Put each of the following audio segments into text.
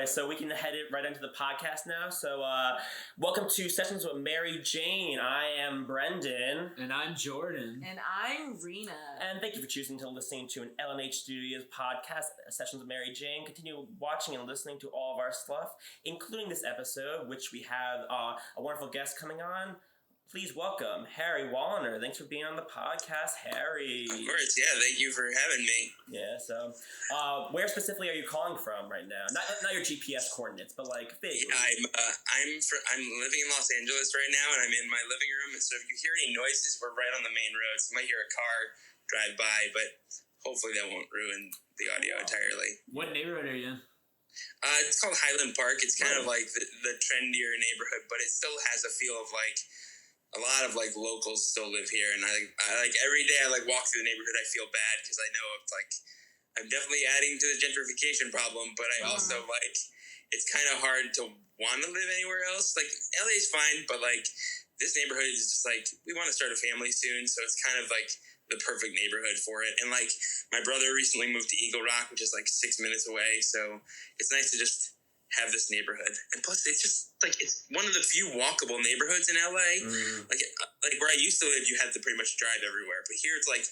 so we can head it right into the podcast now. So welcome to Sessions with Mary Jane. I am Brendan. And I'm Jordan. And I'm Reena. And thank you for choosing to listening to an LNH Studios podcast, Sessions with Mary Jane. Continue watching and listening to all of our stuff, including this episode, which we have a wonderful guest coming on. Please welcome Harry Woliner. Thanks for being on the podcast, Harry. Of course, yeah. Thank you for having me. Yeah. So, where specifically are you calling from right now? Not your GPS coordinates, but like vaguely. Yeah, I'm living in Los Angeles right now, and I'm in my living room. And so if you hear any noises, we're right on the main road. So you might hear a car drive by, but hopefully that won't ruin the audio entirely. What neighborhood are you in? It's called Highland Park. It's kind of like the trendier neighborhood, but it still has a feel of like. A lot of like locals still live here, and I like every day I like walk through the neighborhood. I feel bad because I know it's like I'm definitely adding to the gentrification problem, but I also like it's kind of hard to want to live anywhere else. Like LA's fine, but like this neighborhood is just like we want to start a family soon, so it's kind of like the perfect neighborhood for it. And like my brother recently moved to Eagle Rock, which is like 6 minutes away, so it's nice to just have this neighborhood. And plus it's just like it's one of the few walkable neighborhoods in LA. Like where I used to live, you had to pretty much drive everywhere, but here it's like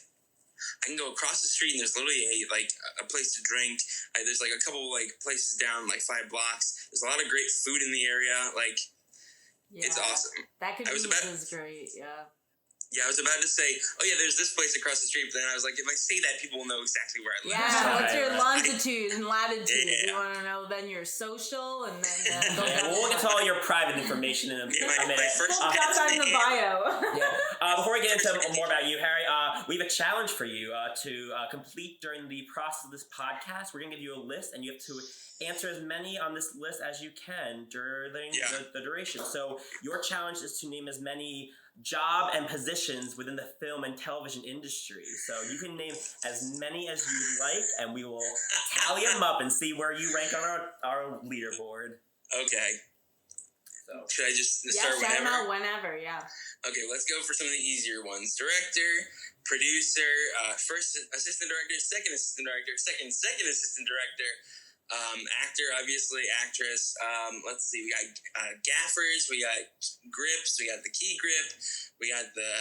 I can go across the street and there's literally a place to drink. There's like a couple like places down like 5 blocks. There's a lot of great food in the area. Like it's awesome. That convenience is great. Yeah, I was about to say, oh yeah, there's this place across the street, but then I was like, if I say that, people will know exactly where I live. Yeah, what's your longitude and latitude? Yeah. You want to know then your social, and then we'll get to all your private information in a minute. My first that's in the bio. Before we get into more about you, Harry, we have a challenge for you to complete during the process of this podcast. We're going to give you a list, and you have to answer as many on this list as you can during the duration. So your challenge is to name as many job and positions within the film and television industry. So you can name as many as you like, and we will tally them up and see where you rank on our leaderboard. Okay. So should I just start whenever? Yeah, start whenever, yeah. Okay, let's go for some of the easier ones. Director, producer, first assistant director, second assistant director, second assistant director, actor, obviously, actress. Let's see, we got gaffers, we got grips, we got the key grip, we got the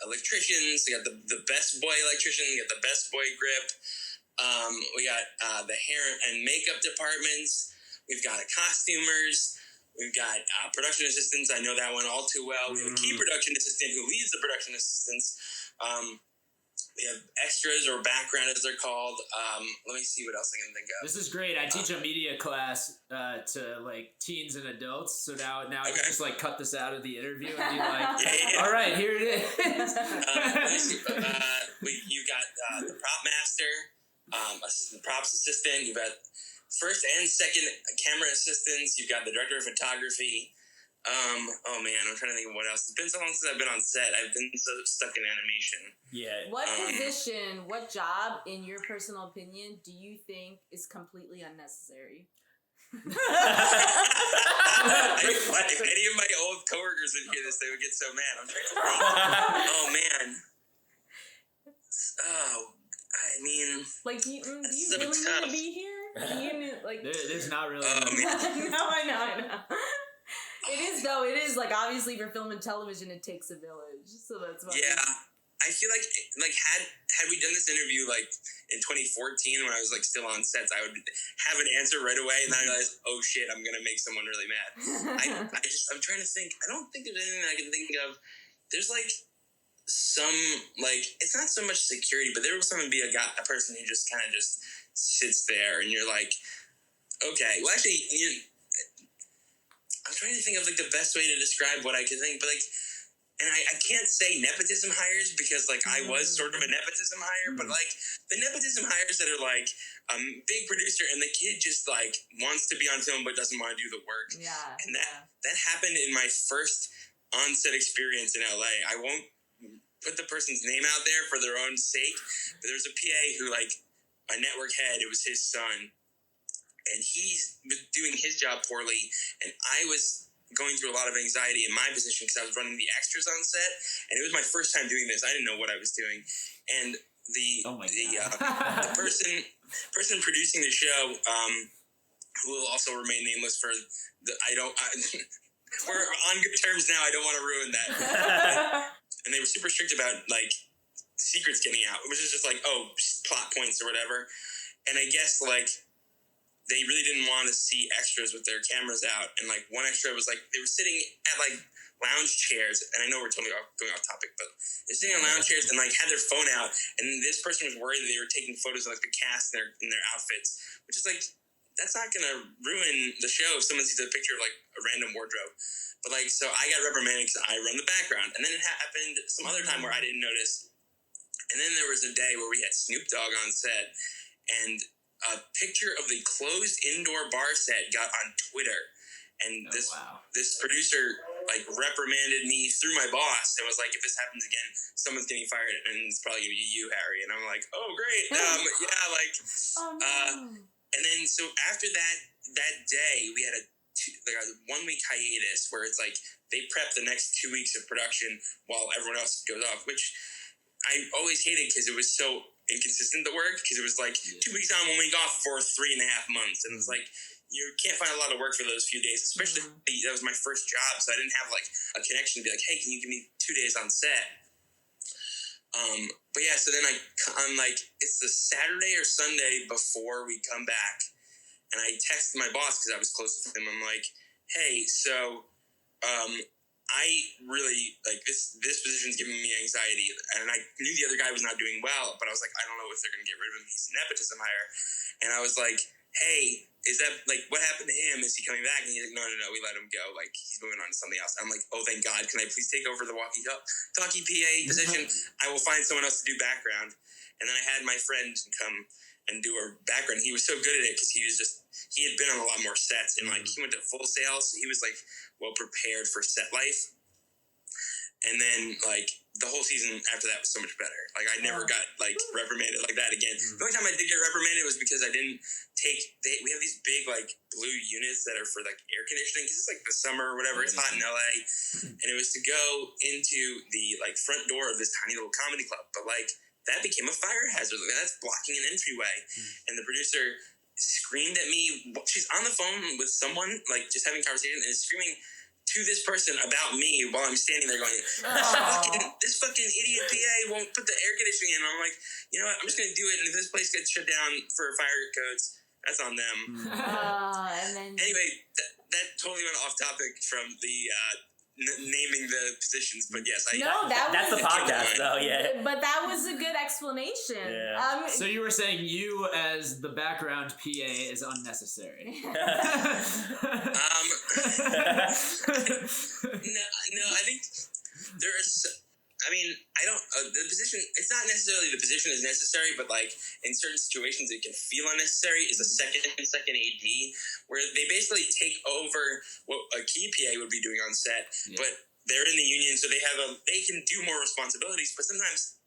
electricians, we got the best boy electrician, we got the best boy grip, we got the hair and makeup departments, we've got costumers, we've got production assistants. I know that one all too well. We have a key production assistant who leads the production assistants. We have extras or background as they're called. Let me see what else I can think of. This is great. I teach a media class to like teens and adults. So now I can just like cut this out of the interview and be like, all right, here it is. You've got the prop master, props assistant. You've got first and second camera assistants. You've got the director of photography. Oh man, I'm trying to think of what else. It's been so long since I've been on set. I've been so stuck in animation. Yeah. What position, what job, in your personal opinion, do you think is completely unnecessary? If any of my old coworkers would hear this, they would get so mad. I'm trying to think. Oh man. Oh, I mean, like, do you really need to be here? Do you like? There's not really. No, I know. It is though. It is like obviously for film and television, it takes a village. So that's why. Yeah, I feel like had we done this interview like in 2014 when I was like still on sets, I would have an answer right away, and then I realized, oh shit, I'm gonna make someone really mad. I'm trying to think. I don't think there's anything I can think of. There's like some like it's not so much security, but there will someone be a person who just kind of just sits there, and you're like, okay, well actually I'm trying to think of like the best way to describe what I can think, but like, and I can't say nepotism hires because like I was sort of a nepotism hire, but like the nepotism hires that are like big producer and the kid just like wants to be on film but doesn't want to do the work. Yeah. And that happened in my first on-set experience in LA. I won't put the person's name out there for their own sake, but there was a PA who like a network head, it was his son. And he was doing his job poorly, and I was going through a lot of anxiety in my position because I was running the extras on set, and it was my first time doing this. I didn't know what I was doing, and the person producing the show, who will also remain nameless for we're on good terms now. I don't want to ruin that. And they were super strict about like secrets getting out, which is just like, plot points or whatever. And I guess like they really didn't want to see extras with their cameras out. And like one extra was like they were sitting at like lounge chairs, and I know we're totally going off topic, but they're sitting on lounge chairs and like had their phone out, and this person was worried that they were taking photos of like the cast in their outfits, which is like, that's not gonna ruin the show if someone sees a picture of like a random wardrobe. But like, so I got reprimanded because I run the background, and then it happened some other time where I didn't notice, and then there was a day where we had Snoop Dogg on set, and a picture of the closed indoor bar set got on Twitter. And this producer like reprimanded me through my boss and was like, if this happens again, someone's getting fired, and it's probably gonna be you, Harry. And I'm like, oh great, and then so after that day, we had a 1 week hiatus where it's like they prep the next 2 weeks of production while everyone else goes off, which I always hated because it was so inconsistent, the work, because it was like 2 weeks on, 1 week off for 3.5 months, and it was like, you can't find a lot of work for those few days, especially that was my first job, so I didn't have like a connection to be like, hey, can you give me 2 days on set? But yeah, so then I'm like, it's the Saturday or Sunday before we come back, and I texted my boss because I was close with him. I'm like, hey, so I really like this position's giving me anxiety, and I knew the other guy was not doing well, but I was like, I don't know if they're gonna get rid of him. He's a nepotism hire. And I was like, hey, is that like, what happened to him? Is he coming back? And he's like, no, we let him go. Like, he's moving on to something else. I'm like, oh, thank God. Can I please take over the walkie-talkie PA position? I will find someone else to do background. And then I had my friend come and do a background. He was so good at it because he had been on a lot more sets, and like he went to Full Sail, so he was like well prepared for set life. And then like the whole season after that was so much better. Like I never got like reprimanded like that again. The only time I did get reprimanded was because I didn't we have these big like blue units that are for like air conditioning because it's like the summer or whatever. It's hot in LA, and it was to go into the like front door of this tiny little comedy club. But like that became a fire hazard. Like, that's blocking an entryway. And the producer screamed at me. She's on the phone with someone like just having a conversation and is screaming to this person about me while I'm standing there going, this fucking idiot PA won't put the air conditioning in. And I'm like, you know what? I'm just going to do it. And if this place gets shut down for fire codes, that's on them. And then anyway, that totally went off topic from the naming the positions, but yes, that's the podcast, though. Yeah, but that was a good explanation. Yeah. So you were saying you, as the background PA, is unnecessary. No, I think there is. I mean, I don't. The position. It's not necessarily the position is necessary, but like in certain situations, it can feel unnecessary. Is a second AD, where they basically take over what a key PA would be doing on set, but they're in the union, so they can do more responsibilities. But sometimes,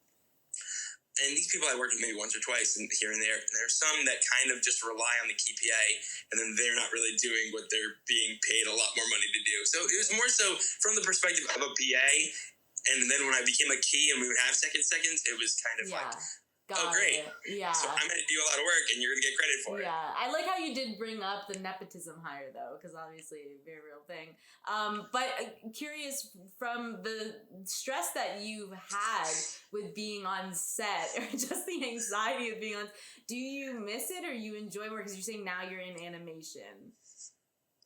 and these people I worked with maybe once or twice, and here and there are some that kind of just rely on the key PA, and then they're not really doing what they're being paid a lot more money to do. So it was more so from the perspective of a PA. And then when I became a key and we would have seconds, it was kind of like, oh, great. Yeah. So I'm going to do a lot of work and you're going to get credit for it. Yeah. I like how you did bring up the nepotism hire, though, because obviously a very real thing. But curious, from the stress that you've had with being on set, or just the anxiety of being on, do you miss it or you enjoy work? Because you're saying now you're in animation.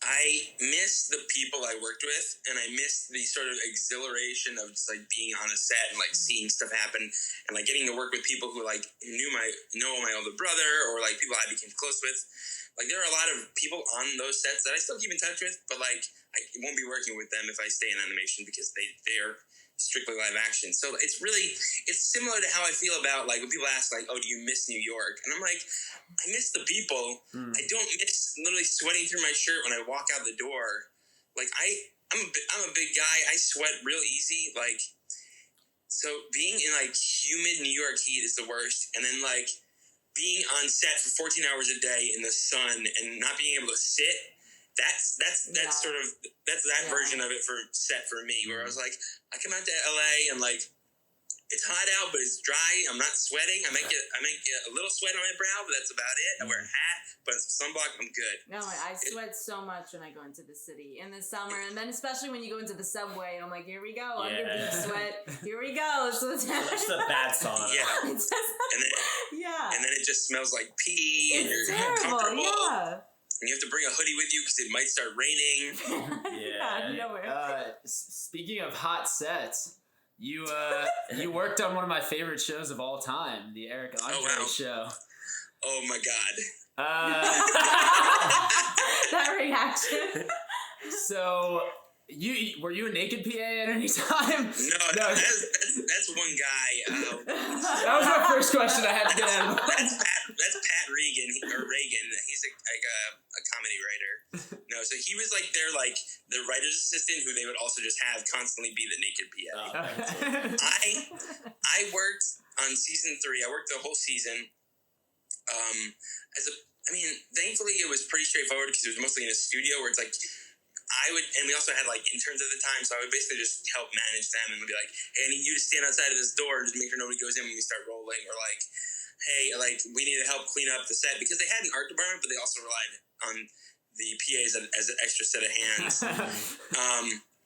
I miss the people I worked with, and I miss the sort of exhilaration of just like being on a set and like seeing stuff happen, and like getting to work with people who like know my older brother, or like people I became close with. Like there are a lot of people on those sets that I still keep in touch with, but like I won't be working with them if I stay in animation because they are strictly live action. So it's similar to how I feel about like when people ask like, oh, do you miss New York? And I'm like, I miss the people. I don't miss literally sweating through my shirt when I walk out the door. Like I'm a big guy. I sweat real easy. Like, so being in like humid New York heat is the worst. And then like being on set for 14 hours a day in the sun and not being able to sit. That's sort of that version of it for set for me, where I was like, I come out to LA and like it's hot out, but it's dry. I'm not sweating. I might get a little sweat on my brow, but that's about it. I wear a hat, but sunblock, I'm good. No, I sweat so much when I go into the city in the summer, and then especially when you go into the subway, I'm like, here we go, under beach sweat. Here we go. So it's a bad sauna. Yeah. And then it just smells like pee, and you're terrible. uncomfortable. And you have to bring a hoodie with you because it might start raining. Speaking of hot sets, you worked on one of my favorite shows of all time, the Eric Andre show. Oh my God. That reaction. So, were you a naked PA at any time? No. That's one guy. That was my first question I had to get out of the way. That's Pat Regan. He's a comedy writer. No, so he was like the writer's assistant who they would also just have constantly be the naked PA. I worked on season 3. I worked the whole season. Thankfully it was pretty straightforward because it was mostly in a studio where it's like and we also had like interns at the time, so I would basically just help manage them and be like, hey, I need you to stand outside of this door and just make sure nobody goes in when we start rolling, or like, hey, like we need to help clean up the set, because they had an art department, but they also relied on the PAs as an extra set of hands.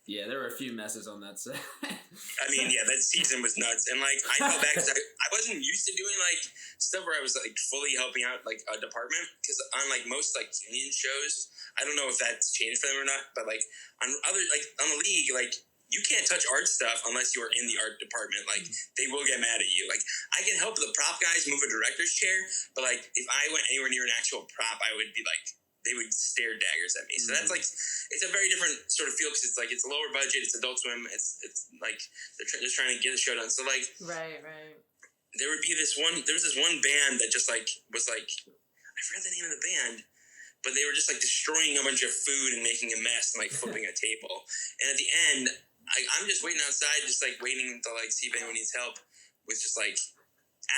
Yeah, there were a few messes on that set. That season was nuts. And, like, I felt bad because I wasn't used to doing, like, stuff where I was, like, fully helping out, like, a department. Because on, like, most, like, union shows, I don't know if that's changed for them or not, but, like, on the league, like, you can't touch art stuff unless you are in the art department. Like, they will get mad at you. Like, I can help the prop guys move a director's chair, but, like, if I went anywhere near an actual prop, I would be, like, they would stare daggers at me. So that's like, it's a very different sort of feel because it's like, it's lower budget, it's Adult Swim, it's like they're just trying to get the show done. So like, right. There was this one band that just like was like, I forgot the name of the band, but they were just like destroying a bunch of food and making a mess and like flipping a table. And at the end, I'm just waiting outside, just like waiting to like see if anyone needs help with just like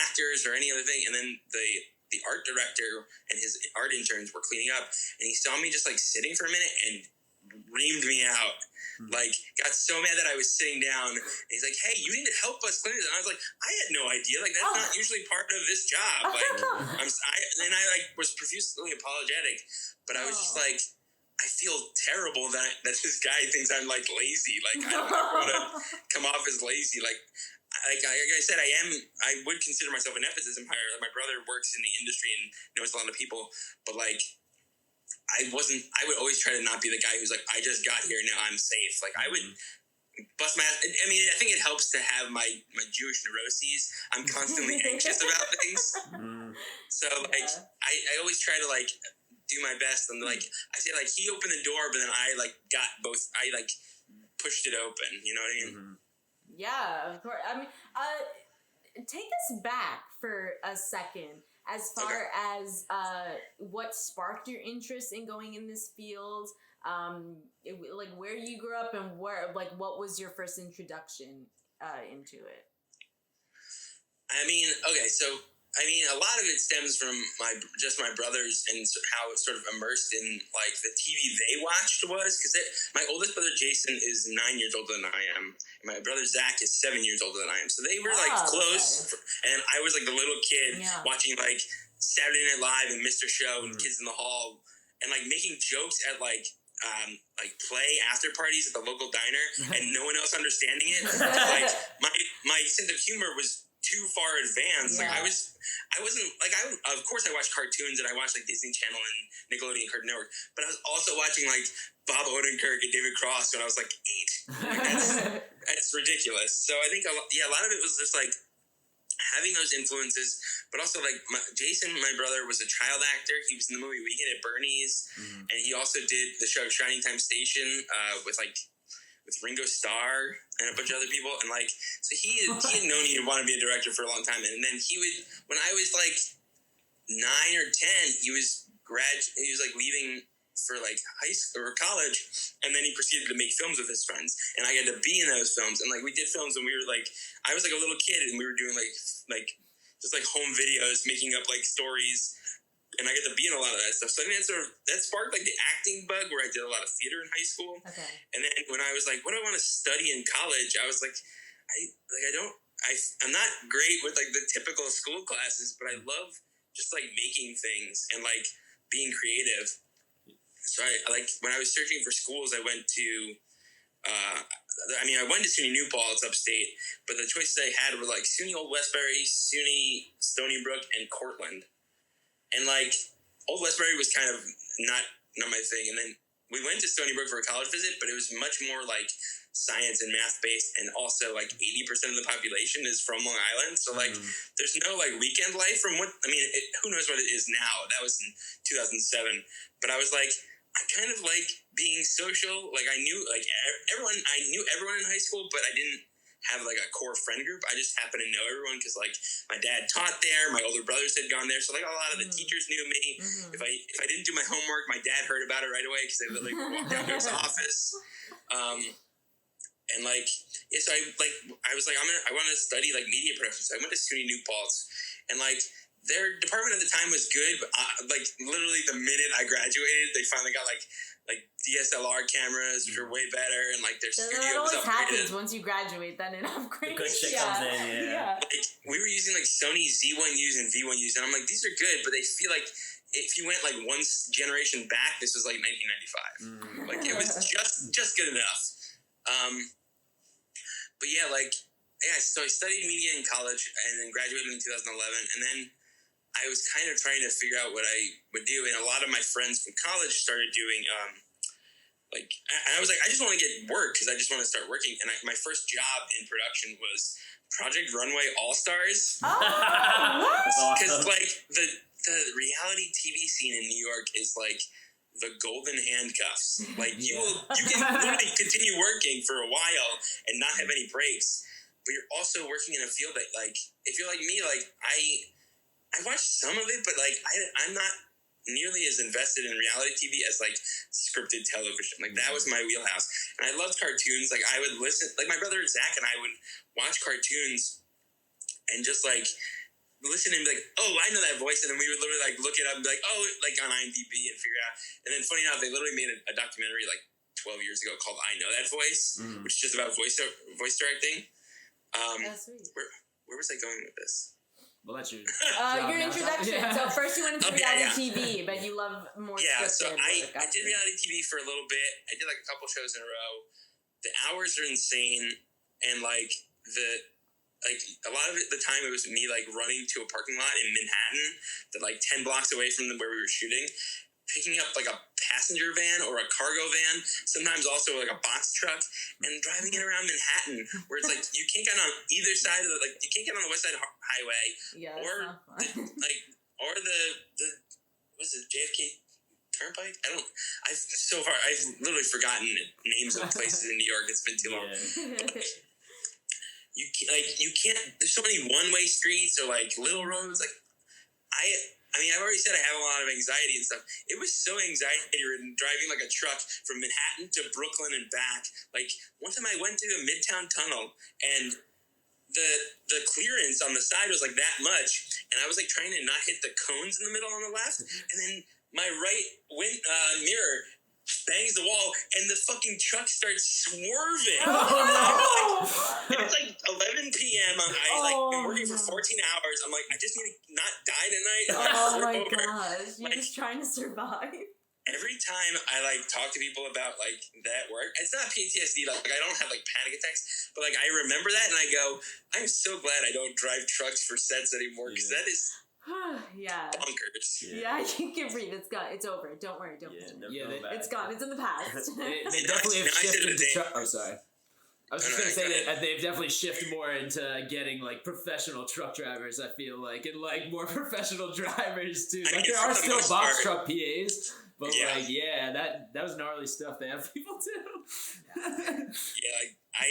actors or any other thing. And then the art director and his art interns were cleaning up, and he saw me just like sitting for a minute and reamed me out. Like, got so mad that I was sitting down, and he's like, hey, you need to help us clean this. And I was like, I had no idea. Like, that's not usually part of this job. Like, I like was profusely apologetic, but I was just like, I feel terrible that this guy thinks I'm like lazy. Like, I don't want to come off as lazy. Like I said, I would consider myself a nepotism hire. Like, my brother works in the industry and knows a lot of people, but like, I would always try to not be the guy who's like, I just got here, now I'm safe. Like, I would bust my ass. I mean, I think it helps to have my Jewish neuroses. I'm constantly anxious about things. So like, I always try to like do my best. And like, I say like, he opened the door, but then I like got both, I like pushed it open. You know what I mean? Mm-hmm. Yeah, of course. I mean, take us back for a second as far as what sparked your interest in going in this field, like where you grew up and what was your first introduction into it? A lot of it stems from my brothers and how it's sort of immersed in like the TV they watched was, because my oldest brother Jason is 9 years older than I am, and my brother Zach is 7 years older than I am. So they were like close, and I was like the little kid watching like Saturday Night Live and Mr. Show and Kids in the Hall, and like making jokes at like play after parties at the local diner, and no one else understanding it. Like my sense of humor was too far advanced. Like I wasn't like, of course I watched cartoons and I watched like Disney Channel and Nickelodeon Cartoon Network, but I was also watching like Bob Odenkirk and David Cross when I was like 8. Like that's ridiculous. So I think a lot of it was just like having those influences, but also like Jason, my brother, was a child actor. He was in the movie Weekend at Bernie's, and he also did the show Shining Time Station with Ringo Starr and a bunch of other people, and like, so he had known he'd want to be a director for a long time, and then he would, when I was like 9 or 10, he was like leaving for like high school or college, and then he proceeded to make films with his friends, and I got to be in those films, and like we did films, and we were like, I was like a little kid, and we were doing like just like home videos, making up like stories. And I get to be in a lot of that stuff. So I think that sparked like the acting bug, where I did a lot of theater in high school. Okay. And then when I was like, what do I want to study in college? I was like, I I'm not great with like the typical school classes, but I love just like making things and like being creative. So I like when I was searching for schools, I went to I went to SUNY New Paltz upstate, but the choices I had were like SUNY Old Westbury, SUNY Stony Brook, and Cortland. And like Old Westbury was kind of not my thing, and then we went to Stony Brook for a college visit, but it was much more like science and math based, and also like 80% of the population is from Long Island, so like there's no like weekend life from what who knows what it is now. That was in 2007, but I was like, I kind of like being social. Like I knew like everyone in high school, but I didn't have like a core friend group. I just happened to know everyone because like my dad taught there, my older brothers had gone there, so like a lot of the teachers knew me. If I didn't do my homework, my dad heard about it right away because they literally would walk down to his office. And like, yeah, so I was like, I want to study like media production. So I went to SUNY New Paltz, and like their department at the time was good, but like literally the minute I graduated, they finally got like DSLR cameras, which are way better, and like their studio was upgraded. That always happens once you graduate, then it upgrades. The good shit comes in, yeah. Like we were using like Sony Z1Us and V1Us, and I'm like, these are good, but they feel like if you went like one generation back, this was like 1995. Like it was just good enough. But yeah, so I studied media in college and then graduated in 2011, and then I was kind of trying to figure out what I would do, and a lot of my friends from college started doing, I was like, I just want to get work because I just want to start working, and my first job in production was Project Runway All-Stars. Oh, what? Because like the reality TV scene in New York is like the golden handcuffs. Like you can literally continue working for a while and not have any breaks, but you're also working in a field that like, if you're like me, like I watched some of it, but like I'm not nearly as invested in reality TV as like scripted television. Like that was my wheelhouse, and I loved cartoons. Like I would listen, like my brother Zach and I would watch cartoons and just like listen and be like, oh, I know that voice, and then we would literally like look it up and be like, oh, like on IMDb and figure it out. And then funny enough, they literally made a documentary like 12 years ago called I Know That Voice, which is just about voice directing. Where was I going with this? Well, that's your your introduction. Yeah. So first you went into reality TV, but you love more so I did reality TV for a little bit. I did like a couple shows in a row. The hours are insane, and like a lot of the time it was me like running to a parking lot in Manhattan that like 10 blocks away from where we were shooting, picking up like a passenger van or a cargo van, sometimes also like a box truck, and driving it around Manhattan where it's like you can't get on either side of you can't get on the West Side Highway or the what's it, JFK Turnpike? I've literally forgotten names of places in New York. It's been too long. You can't, there's so many one-way streets or like little roads. Like I've already said I have a lot of anxiety and stuff. It was so anxiety-ridden driving like a truck from Manhattan to Brooklyn and back. Like one time I went to a Midtown tunnel and the clearance on the side was like that much, and I was like trying to not hit the cones in the middle on the left, and then my right mirror bangs the wall, and the fucking truck starts swerving. And it's like 11 p.m. I've been working for 14 hours. I'm like, I just need to not die tonight. Oh my gosh, you're just trying to survive. Every time I talk to people about that work, it's not PTSD. I don't have panic attacks, but I remember that and I go, I'm so glad I don't drive trucks for sets anymore because that is. Yeah. Bonkers. Yeah, you can breathe. It's gone. It's over. Don't worry. It's gone. It's in the past. They definitely have shifted the I'm sorry. I was just going to say that they've definitely shifted more into getting professional truck drivers, I feel like, and more professional drivers too. There are still box truck PAs, but that was gnarly stuff they have people do. I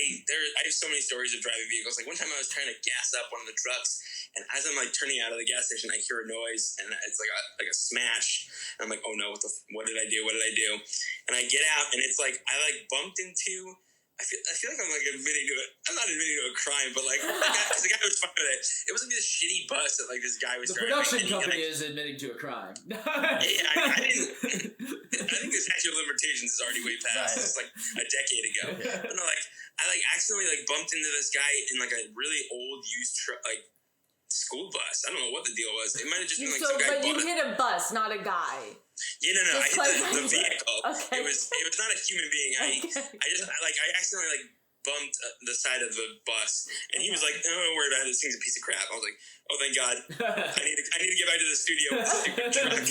have so many stories of driving vehicles. One time I was trying to gas up one of the trucks, and as I'm turning out of the gas station, I hear a noise, and it's like a smash. And I'm like, oh no, what did I do? And I get out, and it's I bumped into I feel like I'm like admitting to it. I'm not admitting to a crime, but like the guy was fine with it. It was like this shitty bus that like this guy was The driving. production company is admitting to a crime. Yeah, I think the statute of limitations is already way past. It's like a decade ago. But no, like I like accidentally like bumped into this guy in like a really old used like school bus. I don't know what the deal was. It might have just been like some guy. But you hit a bus, not a guy. Yeah, no. I hit the vehicle. Okay. It was not a human being. I accidentally like bumped the side of the bus, and he was like, "Oh, don't worry about it. This thing's a piece of crap." I was like, "Oh, thank God! I need to get back to the studio with this stupid truck."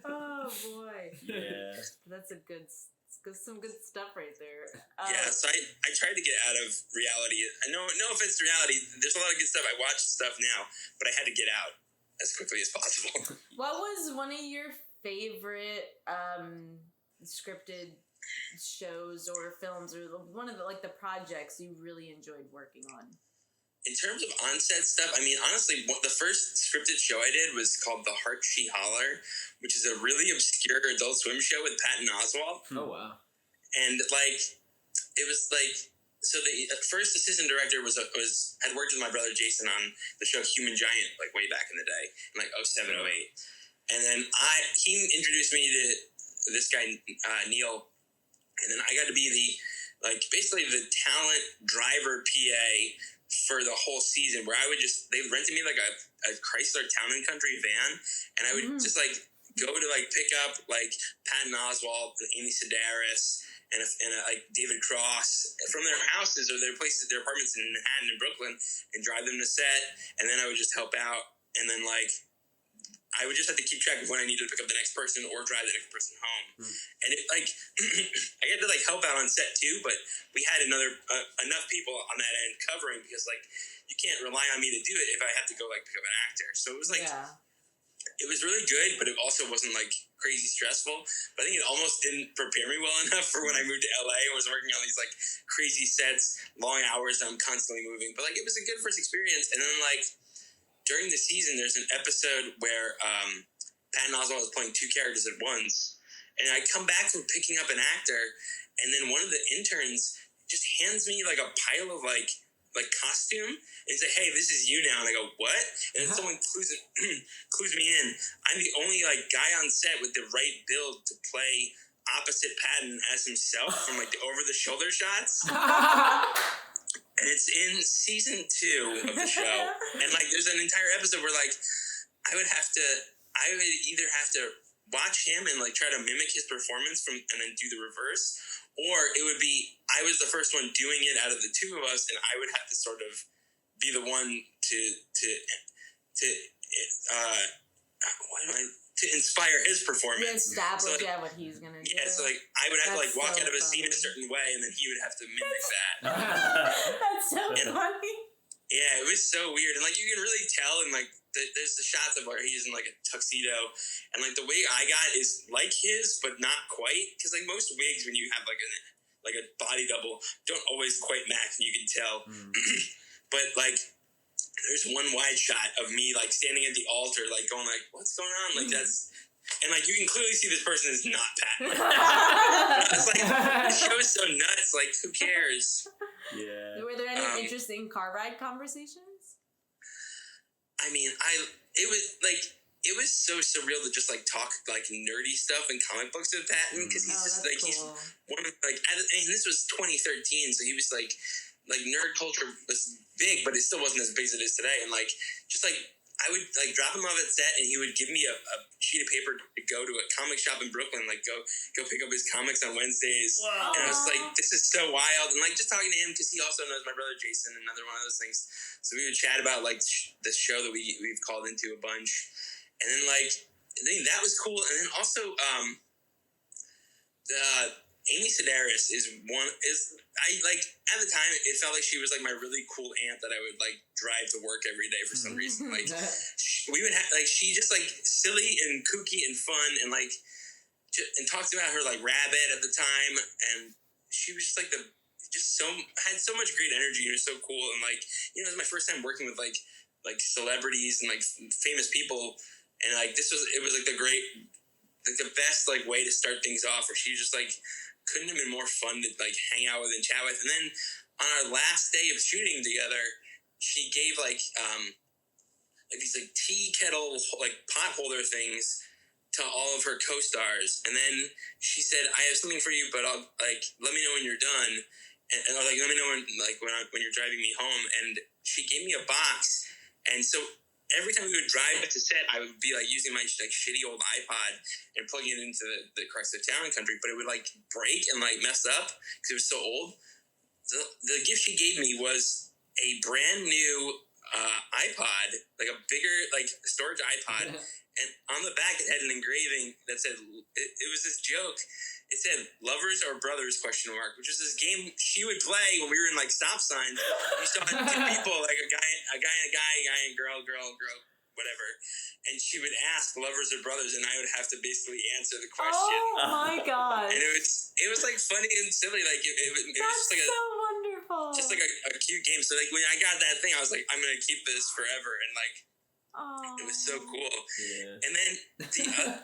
Oh boy. Yeah. That's some good stuff right there. Yeah, so I tried to get out of reality. No offense to reality. There's a lot of good stuff. I watch stuff now, but I had to get out as quickly as possible. What was one of your favorite scripted shows or films, or one of the projects you really enjoyed working on? In terms of on-set stuff, I mean, honestly, the first scripted show I did was called The Heart She Holler, which is a really obscure Adult Swim show with Patton Oswalt. Oh, wow. And, like, it was, like, so the first assistant director had worked with my brother Jason on the show Human Giant, like, way back in the day, in, like, 07, 08. And then he introduced me to this guy, Neil, and then I got to be basically the talent driver PA for the whole season, where they rented me like a Chrysler Town and Country van, and I would just like go to like pick up like Patton Oswalt, Amy Sedaris, and like David Cross from their houses or their apartments in Manhattan and Brooklyn, and drive them to set, and then I would just help out, and then like I would just have to keep track of when I needed to pick up the next person or drive the next person home. And it like I had to like help out on set too, but we had enough people on that end covering, because like you can't rely on me to do it if I have to go like pick up an actor. So it was like it was really good, but it also wasn't like crazy stressful. But I think it almost didn't prepare me well enough for when I moved to LA and was working on these like crazy sets, long hours that I'm constantly moving. But like it was a good first experience. And then like during the season, there's an episode where Patton Oswalt is playing two characters at once, and I come back from picking up an actor, and then one of the interns just hands me like a pile of like costume and say, "Hey, this is you now." And I go, "What?" And then someone clues me in. I'm the only like guy on set with the right build to play opposite Patton as himself from like the over the shoulder shots. And it's in season 2 of the show. And like there's an entire episode where like I would either have to watch him and like try to mimic his performance and then do the reverse, or it would be I was the first one doing it out of the two of us, and I would have to sort of be the one to inspire his performance. Establish what he's gonna do. Yeah, so like I would have to like walk out of a scene a certain way, and then he would have to mimic that. That's so funny. Yeah, it was so weird, and like you can really tell, and like there's the shots of where he's in like a tuxedo, and like the wig I got is like his, but not quite, because like most wigs when you have like a body double don't always quite match, and you can tell. But like there's one wide shot of me like standing at the altar, like going like, "What's going on?" Like that's, and like you can clearly see this person is not Patton. It's like the show is so nuts. Like who cares? Yeah. Were there any interesting car ride conversations? I mean, it was so surreal to just like talk like nerdy stuff and comic books with Patton, because he's just like cool. He's one of like, and this was 2013, so he was like nerd culture was big, but it still wasn't as big as it is today. And like just like I would like drop him off at set, and he would give me a sheet of paper to go to a comic shop in Brooklyn, like go pick up his comics on Wednesdays. Wow. And I was like, this is so wild. And like just talking to him, because he also knows my brother Jason, another one of those things. So we would chat about like the show that we've called into a bunch, and then like I think that was cool. And then also the Amy Sedaris is I like at the time it felt like she was like my really cool aunt that I would like drive to work every day for some reason. Like we would have like she just like silly and kooky and fun, and like and talked about her like rabbit at the time, and she was just like had so much great energy, and it was so cool. And like it was my first time working with like celebrities and like famous people, and like it was like the best like way to start things off, where she just like couldn't have been more fun to like hang out with and chat with. And then on our last day of shooting together, she gave like these like tea kettle like pot holder things to all of her co-stars, and then she said, "I have something for you, but I'll like let me know when you're done, and or, like let me know when you're driving me home." And she gave me a box, and so every time we would drive to set, I would be like using my like shitty old iPod and plugging it into the crux of Town and Country, but it would like break and like mess up because it was so old. The gift she gave me was a brand new iPod, like a bigger like storage iPod. And on the back, it had an engraving that said, it was this joke. It said, "Lovers or Brothers?" ? Which was this game she would play when we were in like stop signs. You saw two people, like a guy and a guy and girl, whatever. And she would ask lovers or brothers, and I would have to basically answer the question. Oh my god! And it was like funny and silly. Like it was just like so wonderful. Just like a cute game. So like when I got that thing, I was like, I'm gonna keep this forever. And like, it was so cool. Yeah. And then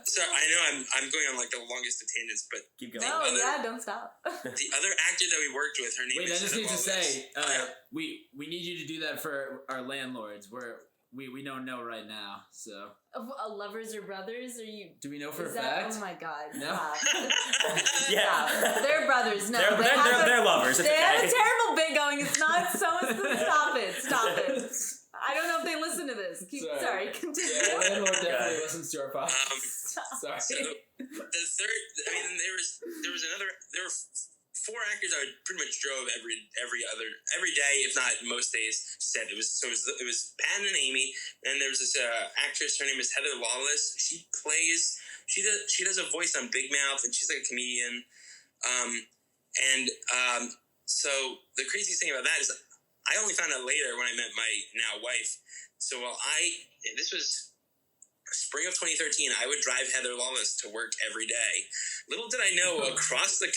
so I know I'm going on like the longest of tangents, but keep going. Don't stop. The other actor that we worked with, her name is. Wait, I just need to say, we need you to do that for our landlords. We don't know right now, so. Lovers or brothers? Are you? Do we know for a fact? Oh my god! No. Yeah, stop. They're brothers. No, they're lovers. They have a terrible bit going. It's not so. Stop it. I don't know if they listen to this. Sorry, continue. Yeah, landlord definitely listens to our podcast. Sorry. So the third, there were 4 actors I pretty much drove every day, if not most days. Set it was Pat and Amy, and there was this actress. Her name is Heather Lawless. She does a voice on Big Mouth, and she's like a comedian. So the craziest thing about that is I only found out later when I met my now wife. So this was spring of 2013, I would drive Heather Lawless to work every day. Little did I know, across the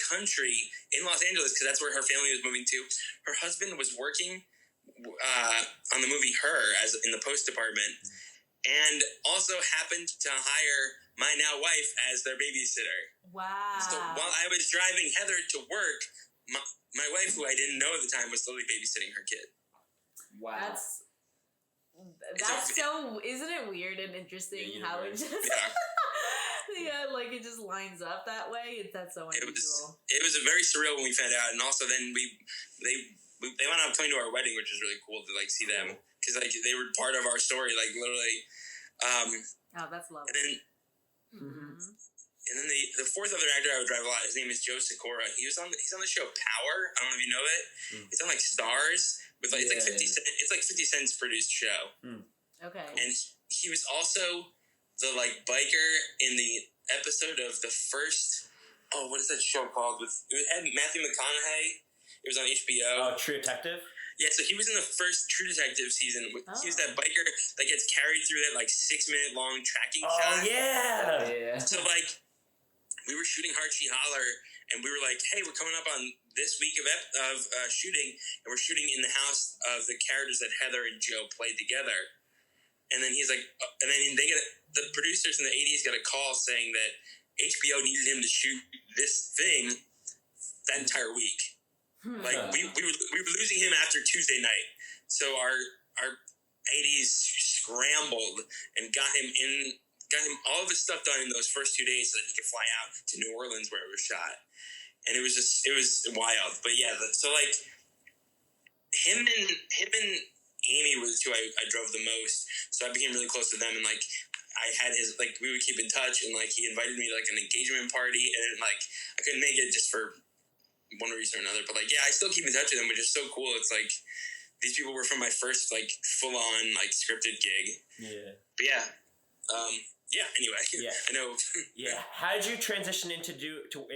country in Los Angeles, because that's where her family was moving to, her husband was working on the movie Her as in the post department, and also happened to hire my now wife as their babysitter. Wow. So while I was driving Heather to work, my wife, who I didn't know at the time, was literally babysitting her kid. Wow. That's so, isn't it weird and interesting how it just like it just lines up that way? That's so unusual. It was very surreal when we found out, and also then they wound up coming to our wedding, which was really cool to like see them, because like they were part of our story, like literally. That's lovely. And then the fourth other actor I would drive a lot, his name is Joe Sikora. He's on the show Power. I don't know if you know it. It's on like Stars with like it's like 50 Cent's produced show. Okay. And he was also the like biker in the episode of the first what is that show called? It had Matthew McConaughey. It was on HBO. Oh, True Detective? Yeah, so he was in the first True Detective season. He was that biker that gets carried through that like 6-minute long tracking shot. Oh yeah. So like we were shooting Harchie Holler, and we were like, "Hey, we're coming up on this week of shooting, and we're shooting in the house of the characters that Heather and Joe played together." And then he's like, and then the producers in the 80s got a call saying that HBO needed him to shoot this thing that entire week. Like we were losing him after Tuesday night, so our 80s scrambled and got him all of his stuff done in those first 2 days so that he could fly out to New Orleans where it was shot. And it was wild. But yeah, so like him and Amy were the two I drove the most. So I became really close to them, and like I had his, like we would keep in touch, and like he invited me to like an engagement party, and then like I couldn't make it just for one reason or another. But like yeah, I still keep in touch with them, which is so cool. It's like these people were from my first like full on like scripted gig. Yeah. But yeah. Anyway, I know. How did you transition in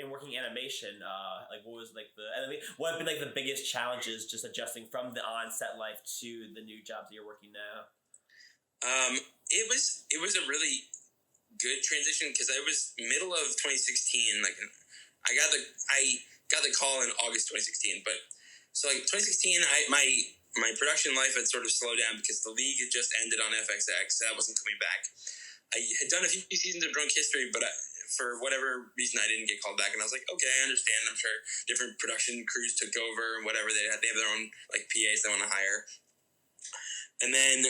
working animation? Like, what have been like the biggest challenges just adjusting from the on-set life to the new jobs that you're working now? It was a really good transition because it was middle of 2016. Like, I got the call in August 2016, but so like 2016, my production life had sort of slowed down because the league had just ended on FXX, so that wasn't coming back. I had done a few seasons of Drunk History, but for whatever reason, I didn't get called back, and I was like, okay, I understand. I'm sure different production crews took over and whatever. They have their own like PAs they want to hire. And then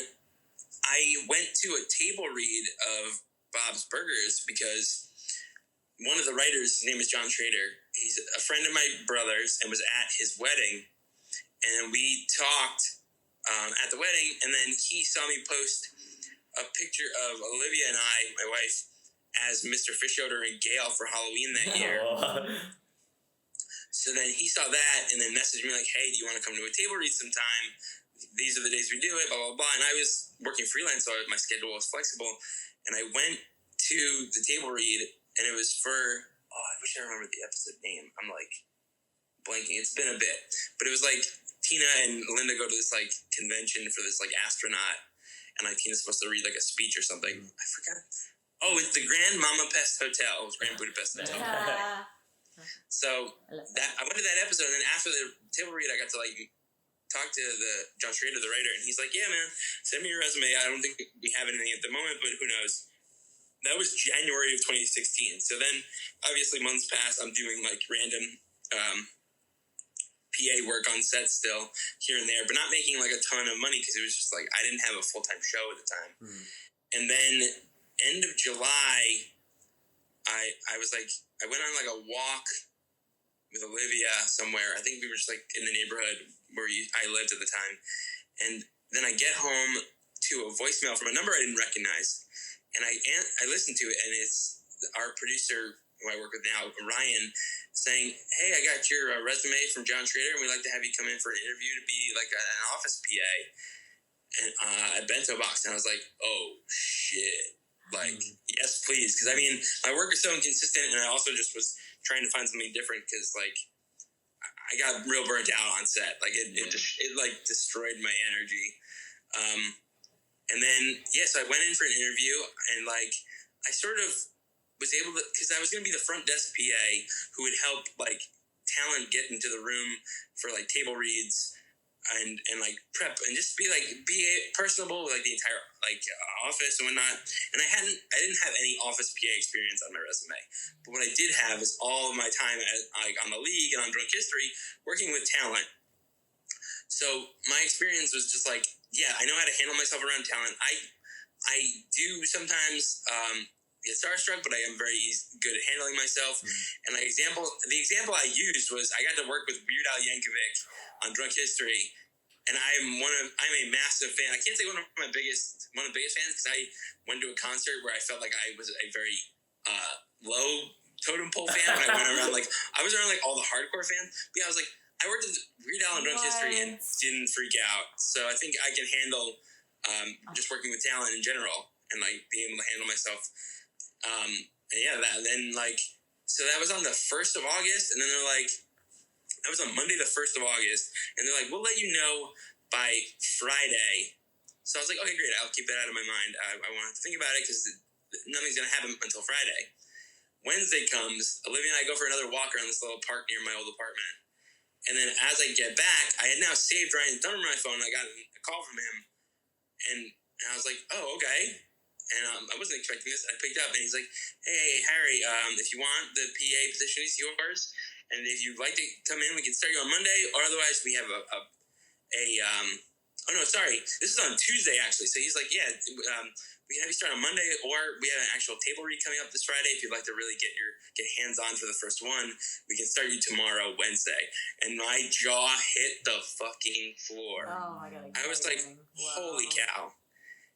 I went to a table read of Bob's Burgers because one of the writers, his name is John Schrader. He's a friend of my brother's and was at his wedding, and we talked at the wedding, and then he saw me post a picture of Olivia and I, my wife, as Mr. Fischoeder and Gail for Halloween that year. So then he saw that and then messaged me like, hey, do you want to come to a table read sometime? These are the days we do it, blah, blah, blah. And I was working freelance, so my schedule was flexible. And I went to the table read, and it was for, I wish I remember the episode name. I'm like blanking. It's been a bit. But it was like Tina and Linda go to this like convention for this like astronaut. And like Tina's supposed to read like a speech or something. I forgot. Oh, it's the Grand Budapest Hotel. It was Grand Budapest Hotel. So I went to that episode, and then after the table read, I got to like talk to John Schrader, the writer, and he's like, "Yeah, man, send me your resume. I don't think we have anything at the moment, but who knows." That was January of 2016. So then, obviously, months passed. I'm doing like random PA work on set still here and there, but not making like a ton of money because it was just like I didn't have a full-time show at the time. And then end of July, I was like, I went on like a walk with Olivia somewhere. I think we were just like in the neighborhood where I lived at the time. And then I get home to a voicemail from a number I didn't recognize. And I listened to it, and it's our producer who I work with now, Ryan, saying, hey, I got your resume from John Schrader, and we'd like to have you come in for an interview to be like an office PA and at Bento Box. And I was like, oh, shit. Like, yes, please. Because, I mean, my work is so inconsistent, and I also just was trying to find something different because, like, I got real burnt out on set. Like, it like, destroyed my energy. And then, so I went in for an interview, and, like, I sort of was able to, because I was going to be the front desk PA who would help, like, talent get into the room for, like, table reads and like, prep, and just be personable with, like, the entire, like, office and whatnot. And I didn't have any office PA experience on my resume. But what I did have is all of my time like, on the league and on Drunk History working with talent. So my experience was just like, I know how to handle myself around talent. I do sometimes get starstruck, but I am very good at handling myself. And the example I used was I got to work with Weird Al Yankovic on Drunk History, and I'm a massive fan. I can't say one of the biggest fans because I went to a concert where I felt like I was a very low totem pole fan. But I was around like all the hardcore fans. But I was like, I worked with Weird Al and Drunk History and didn't freak out. So I think I can handle just working with talent in general and like being able to handle myself. So that was on the 1st of August, and then they're like, that was on Monday the 1st of August, and they're like, we'll let you know by Friday. So I was like, okay, great, I'll keep that out of my mind. I won't have to think about it because nothing's going to happen until Friday. Wednesday comes, Olivia and I go for another walk around this little park near my old apartment. And then as I get back, I had now saved Ryan's number on my phone. I got a call from him, and I was like, oh, okay. And I wasn't expecting this. I picked up, and he's like, hey, Harry, if you want, the PA position is yours. And if you'd like to come in, we can start you on Monday, or otherwise we have this is on Tuesday, actually. So he's like, we can have you start on Monday, or we have an actual table read coming up this Friday. If you'd like to really get hands-on for the first one, we can start you tomorrow, Wednesday. And my jaw hit the fucking floor. Oh my God. I was like, holy cow.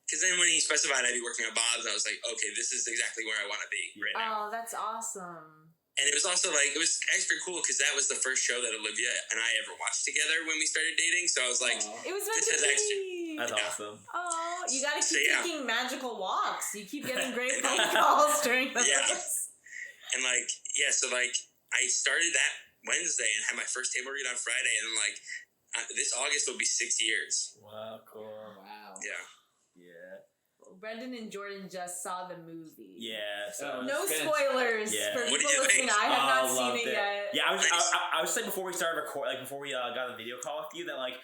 Because then when he specified I'd be working on Bob's, I was like, okay, this is exactly where I want to be right now. Oh, that's awesome. And it was also like, it was extra cool because that was the first show that Olivia and I ever watched together when we started dating. So I was like, it was meant to be. That's awesome. Oh, you got to keep taking magical walks. You keep getting great phone calls during the days. And so I started that Wednesday and had my first table read on Friday. And this August will be 6 years. Wow, cool. Wow. Yeah. Yeah. Brendan and Jordan just saw the movie. Yeah. So no spoilers for What people did you listening. think? I have not seen loved it yet. Yeah, I was saying before we started recording, like before we got on the video call with you, that like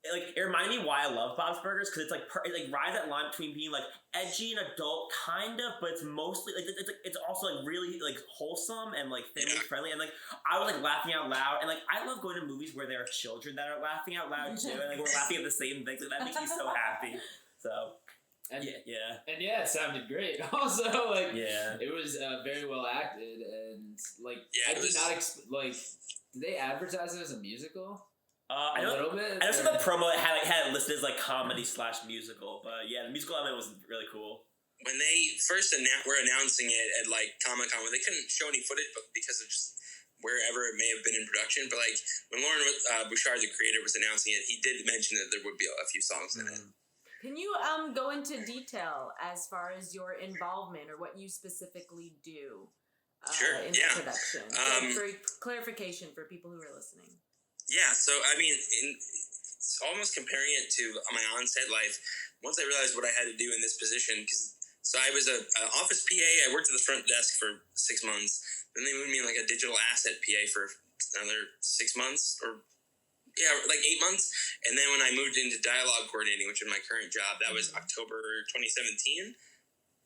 it reminded me why I love Bob's Burgers, because it's like it like rides that line between being like edgy and adult kind of, but it's mostly like it's also like really like wholesome and like family friendly, and like I was like laughing out loud, and like I love going to movies where there are children that are laughing out loud too, and like we're laughing at the same things, and that makes me so happy. So. And yeah, it sounded great. Also, like, it was very well acted, and like, I did not like. Did they advertise it as a musical? I a little bit. I know the promo had it listed as like comedy/musical, but yeah, the musical element was really cool. When they first were announcing it at like Comic-Con, where they couldn't show any footage, but because of just wherever it may have been in production, but like when Lauren Bouchard, the creator, was announcing it, he did mention that there would be a few songs in it. Can you go into detail as far as your involvement or what you specifically do in the production? For clarification for people who are listening. Yeah, so I mean, it's almost comparing it to my on-set life. Once I realized what I had to do in this position, so I was an office PA. I worked at the front desk for 6 months. Then they moved me in like a digital asset PA for another 6 months, or like 8 months. And then when I moved into dialogue coordinating, which is my current job, that was October 2017,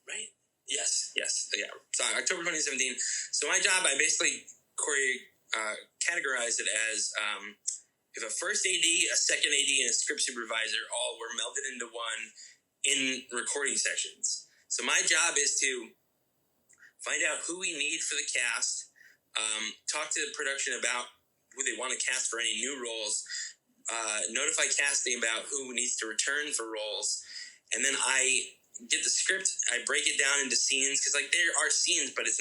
right? Yes. Yeah. So October 2017. So my job, I basically categorized it as if a first AD, a second AD, and a script supervisor all were melded into one in recording sessions. So my job is to find out who we need for the cast, talk to the production about who they want to cast for any new roles, notify casting about who needs to return for roles, and then I get the script, I break it down into scenes, because like there are scenes, but it's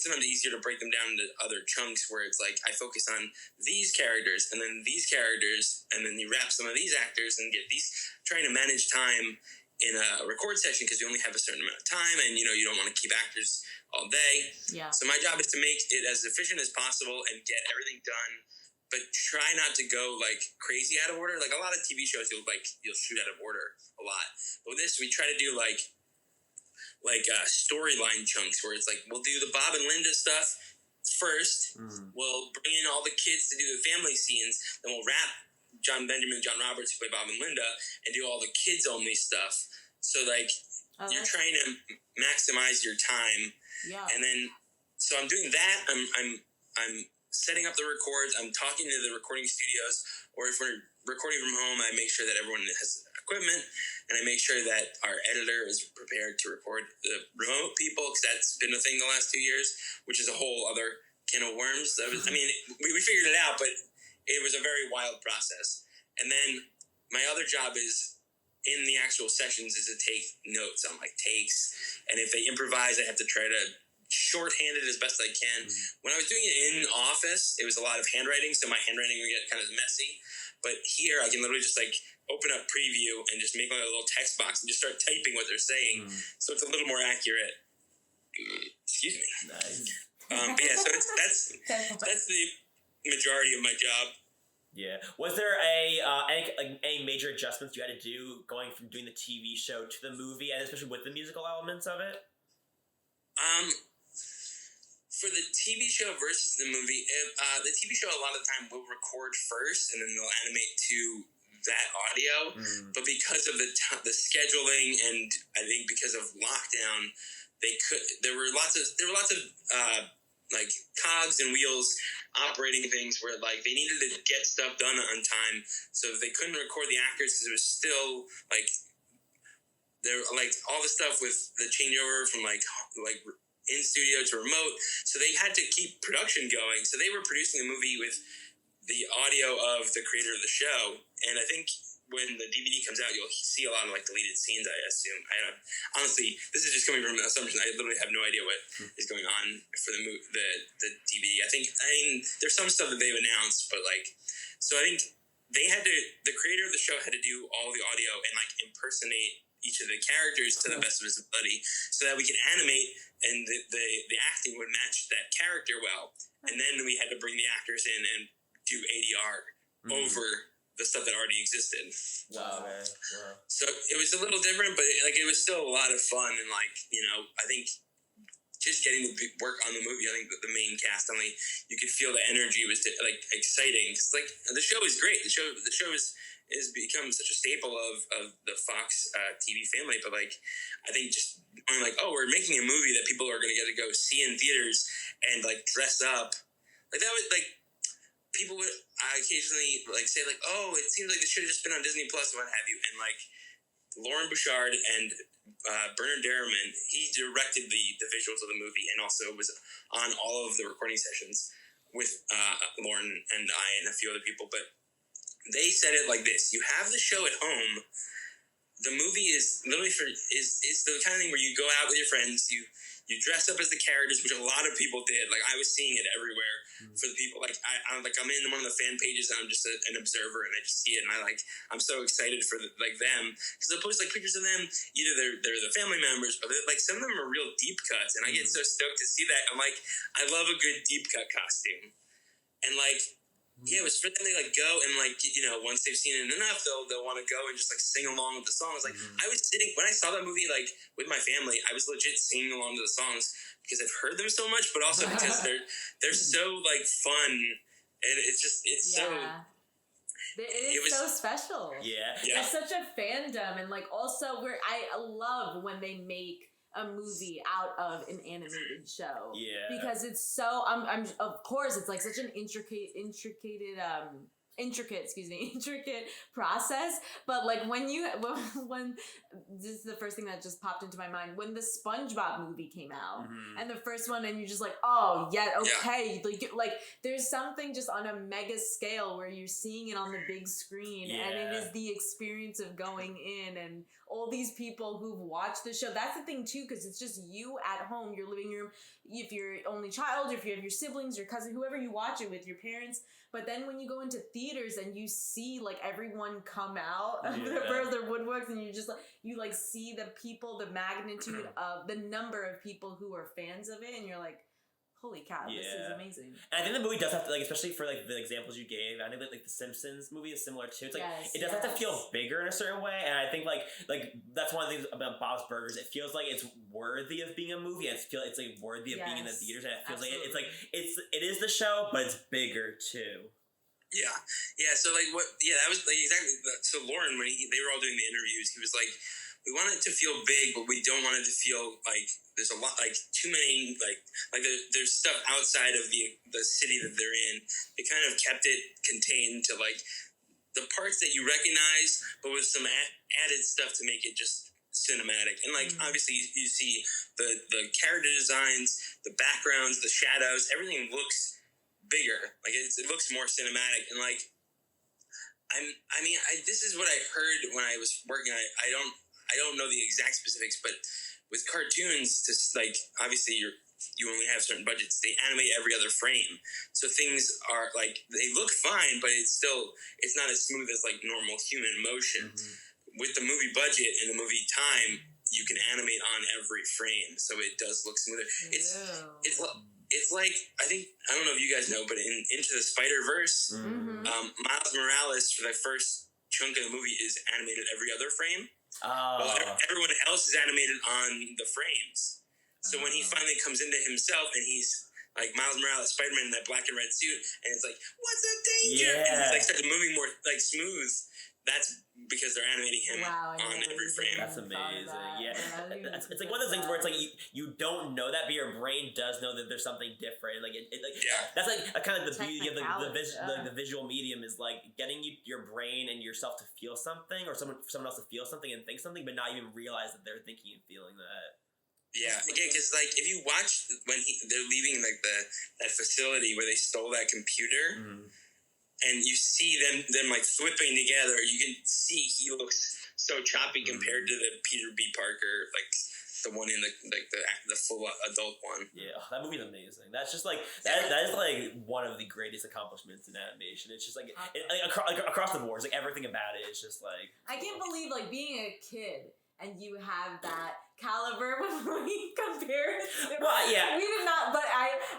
sometimes easier to break them down into other chunks where it's like I focus on these characters and then these characters, and then you wrap some of these actors and get these, trying to manage time in a record session because you only have a certain amount of time, and you don't want to keep actors all day. Yeah. So my job is to make it as efficient as possible and get everything done, but try not to go like crazy out of order. Like a lot of TV shows, you'll shoot out of order a lot. But with this, we try to do like storyline chunks where it's like we'll do the Bob and Linda stuff first. We'll bring in all the kids to do the family scenes. Then we'll wrap John Benjamin and John Roberts, who play Bob and Linda, and do all the kids only stuff. So like you're trying to maximize your time. Yeah. And then so I'm doing that. I'm setting up the records. I'm talking to the recording studios, or if we're recording from home, I make sure that everyone has equipment, and I make sure that our editor is prepared to record the remote people, because that's been a thing the last 2 years, which is a whole other can of worms. We figured it out, but it was a very wild process. And then my other job is in the actual sessions is to take notes on like takes, and if they improvise, I have to try to shorthand it as best I can. When I was doing it in office, it was a lot of handwriting, so my handwriting would get kind of messy. But here, I can literally just like open up preview and just make like a little text box and just start typing what they're saying, so it's a little more accurate. Excuse me. Nice. But yeah, so that's the majority of my job. Yeah. Was there any major adjustments you had to do going from doing the TV show to the movie, and especially with the musical elements of it? For the TV show versus the movie, the TV show a lot of the time will record first, and then they'll animate to that audio. But because of the scheduling, and I think because of lockdown, there were lots of like cogs and wheels operating things where like they needed to get stuff done on time, so they couldn't record the actors because it was still like there like all the stuff with the changeover from like in studio to remote, so they had to keep production going. So they were producing the movie with the audio of the creator of the show, and I think when the DVD comes out, you'll see a lot of like deleted scenes, I assume. Honestly, this is just coming from an assumption. I literally have no idea what is going on for the DVD. I mean, there's some stuff that they've announced, but like, so I think the creator of the show had to do all the audio and like impersonate each of the characters to the best of his ability, so that we can animate and the acting would match that character well. And then we had to bring the actors in and do ADR over the stuff that already existed. Wow, man. Wow. So it was a little different, but it was still a lot of fun. And I think just getting to work on the movie, I think the main cast, you could feel the energy was exciting. Cause the show is great. The show is become such a staple of the Fox TV family. But I think just going we're making a movie that people are going to get to go see in theaters and dress up. That was people would occasionally say oh, it seems like this should have just been on Disney Plus and what have you. And Lauren Bouchard and Bernard Derriman, he directed the visuals of the movie and also was on all of the recording sessions with Lauren and I and a few other people. But they said it like this: you have the show at home. The movie is literally is the kind of thing where you go out with your friends, you dress up as the characters, which a lot of people did. I was seeing it everywhere for the people. I'm in one of the fan pages and I'm just an observer and I just see it and I'm so excited for them because they'll post pictures of them. Either they're the family members or some of them are real deep cuts and I get so stoked to see that. I love a good deep cut costume and yeah, it was for them to go and once they've seen it enough, they'll want to go and just sing along with the songs. I was sitting when I saw that movie with my family, I was legit singing along to the songs because I've heard them so much, but also because they're so fun and it's so. It is so special. Yeah. It's such a fandom and also I love when they make a movie out of an animated show. Yeah. Because it's so I'm of course it's such an intricate process, but when this is the first thing that just popped into my mind when the SpongeBob movie came out and the first one and you're just oh yeah, okay, there's something just on a mega scale where you're seeing it on the big screen and it is the experience of going in and all these people who've watched the show. That's the thing too, because it's just you at home, your living room, if you're only child, if you have your siblings, your cousin, whoever you watch it with, your parents. But then when you go into theaters and you see everyone come out of their woodworks and you just you see the people, the magnitude of the number of people who are fans of it and you're holy cow, this is amazing. And I think the movie does have to, especially for, the examples you gave, I know that, the Simpsons movie is similar, too. It's, it does have to feel bigger in a certain way, and I think, that's one of the things about Bob's Burgers. It feels like it's worthy of being a movie, and it's worthy of being in the theaters, and it feels it is the show, but it's bigger, too. Yeah, so, that was, exactly, so Lauren, when they were all doing the interviews, he was we want it to feel big, but we don't want it to feel there's a lot, too many, there's stuff outside of the city that they're in. They kind of kept it contained to, the parts that you recognize, but with some added stuff to make it just cinematic. And, obviously, you see the character designs, the backgrounds, the shadows, everything looks bigger. It looks more cinematic. And, this is what I heard when I was working on it. I don't know the exact specifics, but with cartoons, obviously you only have certain budgets. They animate every other frame, so things are they look fine, but it's not as smooth as normal human motion. With the movie budget and the movie time, you can animate on every frame, so it does look smoother. It's I think I don't know if you guys know, but in Into the Spider-Verse, Miles Morales for the first chunk of the movie is animated every other frame. Well, everyone else is animated on the frames. So when he finally comes into himself and he's Miles Morales, Spider-Man in that black and red suit, and it's what's the danger? And he starts moving more smooth. That's because they're animating him on every frame. That's amazing. It's one of those things where it's you don't know that, but your brain does know that there's something different. That's a kind of the beauty of the visual medium is getting your brain and yourself to feel something, or someone else to feel something and think something, but not even realize that they're thinking and feeling that. Yeah, because if you watch when they're leaving that facility where they stole that computer. And you see them flipping together. You can see he looks so choppy compared to the Peter B. Parker, the one in the full adult one. Yeah, that movie's amazing. That's just that is one of the greatest accomplishments in animation. It's just across the board. Everything about it is just I can't believe being a kid and you have that caliber when we compare it to, Well, yeah. we did not, but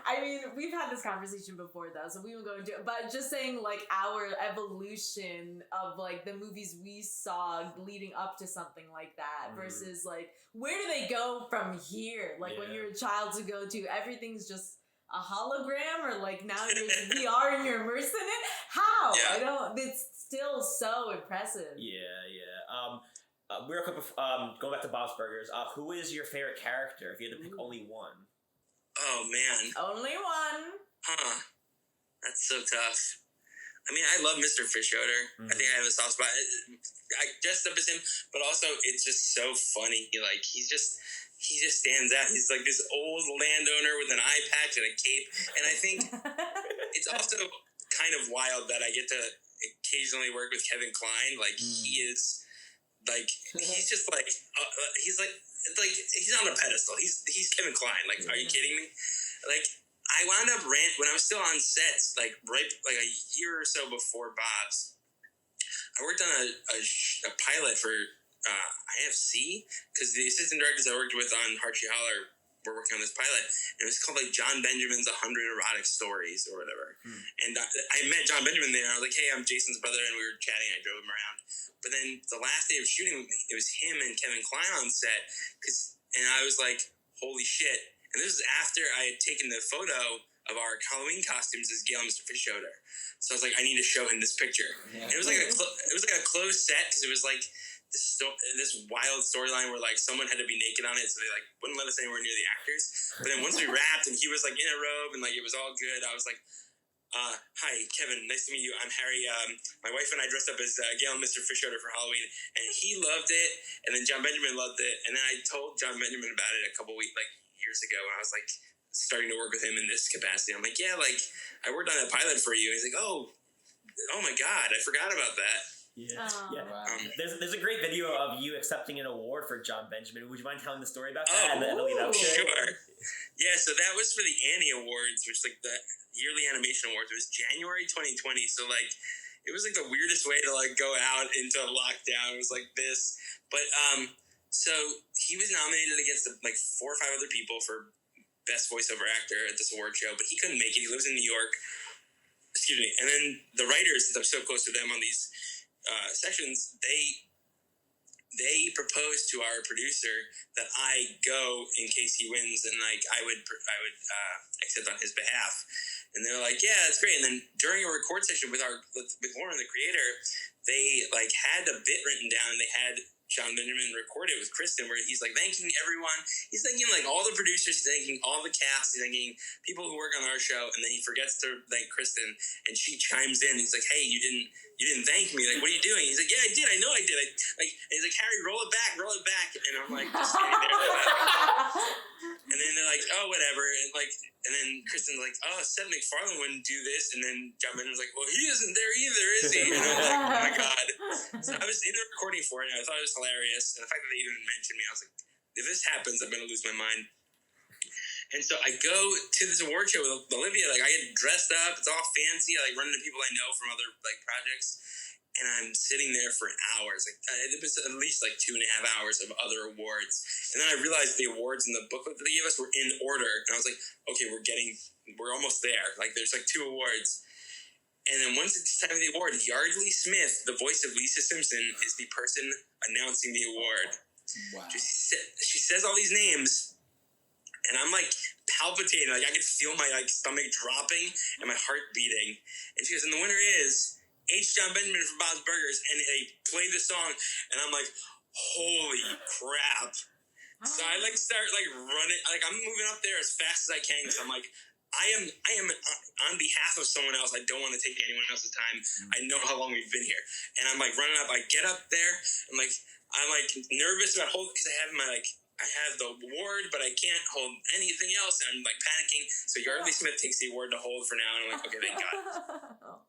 I mean, we've had this conversation before though, so we won't go into it, but just saying like our evolution of like the movies we saw leading up to something like that versus like, where do they go from here? Like when you're a child to go to, everything's just a hologram, or like now you're VR and you're immersed in it? How? Yeah. I don't, it's still so impressive. Real quick, going back to Bob's Burgers, who is your favorite character if you had to pick only one? Oh, man. Only one. Huh. That's so tough. I mean, I love Mr. Fischoeder. I think I have a soft spot. I dressed up as him, but also it's just so funny. He just stands out. He's like this old landowner with an eye patch and a cape. And I think it's also kind of wild that I get to occasionally work with Kevin Kline. Like, he is, like, he's just like, he's on a pedestal. He's Kevin Kline. Like, are you kidding me? Like, I wound up when I was still on sets, like a year or so before Bob's, I worked on a pilot for IFC, because the assistant directors I worked with on Harchie Holler were working on this pilot, and it was called like John Benjamin's 100 Erotic Stories or whatever. And I met John Benjamin there, and I was like, hey, I'm Jason's brother, and we were chatting, I drove him around. But then the last day of shooting, it was him and Kevin Kline on set, and I was like, holy shit. And this was after I had taken the photo of our Halloween costumes as Gail and Mr. Fischoeder. So I was like, I need to show him this picture. Yeah. And it was like a closed set, because it was like this wild storyline where like someone had to be naked on it, so they like wouldn't let us anywhere near the actors. But then once we wrapped and he was like in a robe and like it was all good, I was like, hi, Kevin, nice to meet you. I'm Harry. My wife and I dressed up as Gail and Mr. Fischoeder for Halloween, and he loved it. And then John Benjamin loved it. And then I told John Benjamin about it a couple weeks, like years ago, when I was like starting to work with him in this capacity. I'm like, yeah, like I worked on that pilot for you. And he's like, oh my God, I forgot about that. Yeah. Wow. There's a great video of you accepting an award for John Benjamin. Would you mind telling the story about that? And then lead up to it? Sure. Yeah, so that was for the Annie Awards, which like the yearly animation awards. It was January 2020, so like it was like the weirdest way to like go out into lockdown. It was like this, but so he was nominated against like 4 or 5 other people for best voiceover actor at this award show, but he couldn't make it. He lives in New York. Excuse me. And then the writers, since I'm so close to them on these sessions, they proposed to our producer that I go in case he wins, and like I would accept on his behalf. And they were like, yeah, that's great. And then during a record session with Lauren, the creator, they like had a bit written down. They had John Benjamin record it with Kristen, where he's like thanking everyone. He's thanking like all the producers, he's thanking all the cast, he's thanking people who work on our show, and then he forgets to thank Kristen, and she chimes in. He's like, hey, you didn't thank me. Like, what are you doing? He's like, yeah, I did. I know I did. And he's like, Harry, roll it back. And I'm like, just standing there. And then they're like, oh, whatever. And then Kristen's like, oh, Seth MacFarlane wouldn't do this. And then John Benjamin's like, well, he isn't there either, is he? And I'm like, oh my God. So I was in the recording for it, and I thought it was hilarious. And the fact that they even mentioned me, I was like, if this happens, I'm going to lose my mind. And so I go to this award show with Olivia. Like, I get dressed up. It's all fancy. I like run into people I know from other like projects. And I'm sitting there for hours. Like, it was at least like 2.5 hours of other awards. And then I realized the awards in the booklet that they gave us were in order. And I was like, okay, we're almost there. Like, there's like 2 awards. And then once it's time for the award, Yardley Smith, the voice of Lisa Simpson, is the person announcing the award. Wow. She says all these names, and I'm like palpitating. Like, I could feel my like stomach dropping and my heart beating. And she goes, and the winner is H. John Benjamin from Bob's Burgers, and they play the song, and I'm like, holy crap. So I like start like running, like I'm moving up there as fast as I can, because I'm like, I am on behalf of someone else. I don't want to take anyone else's time. I know how long we've been here. And I'm like running up, I get up there, I'm like nervous about holding, because I have the award, but I can't hold anything else, and I'm like panicking. So Yardley Smith takes the award to hold for now, and I'm like, okay, thank God.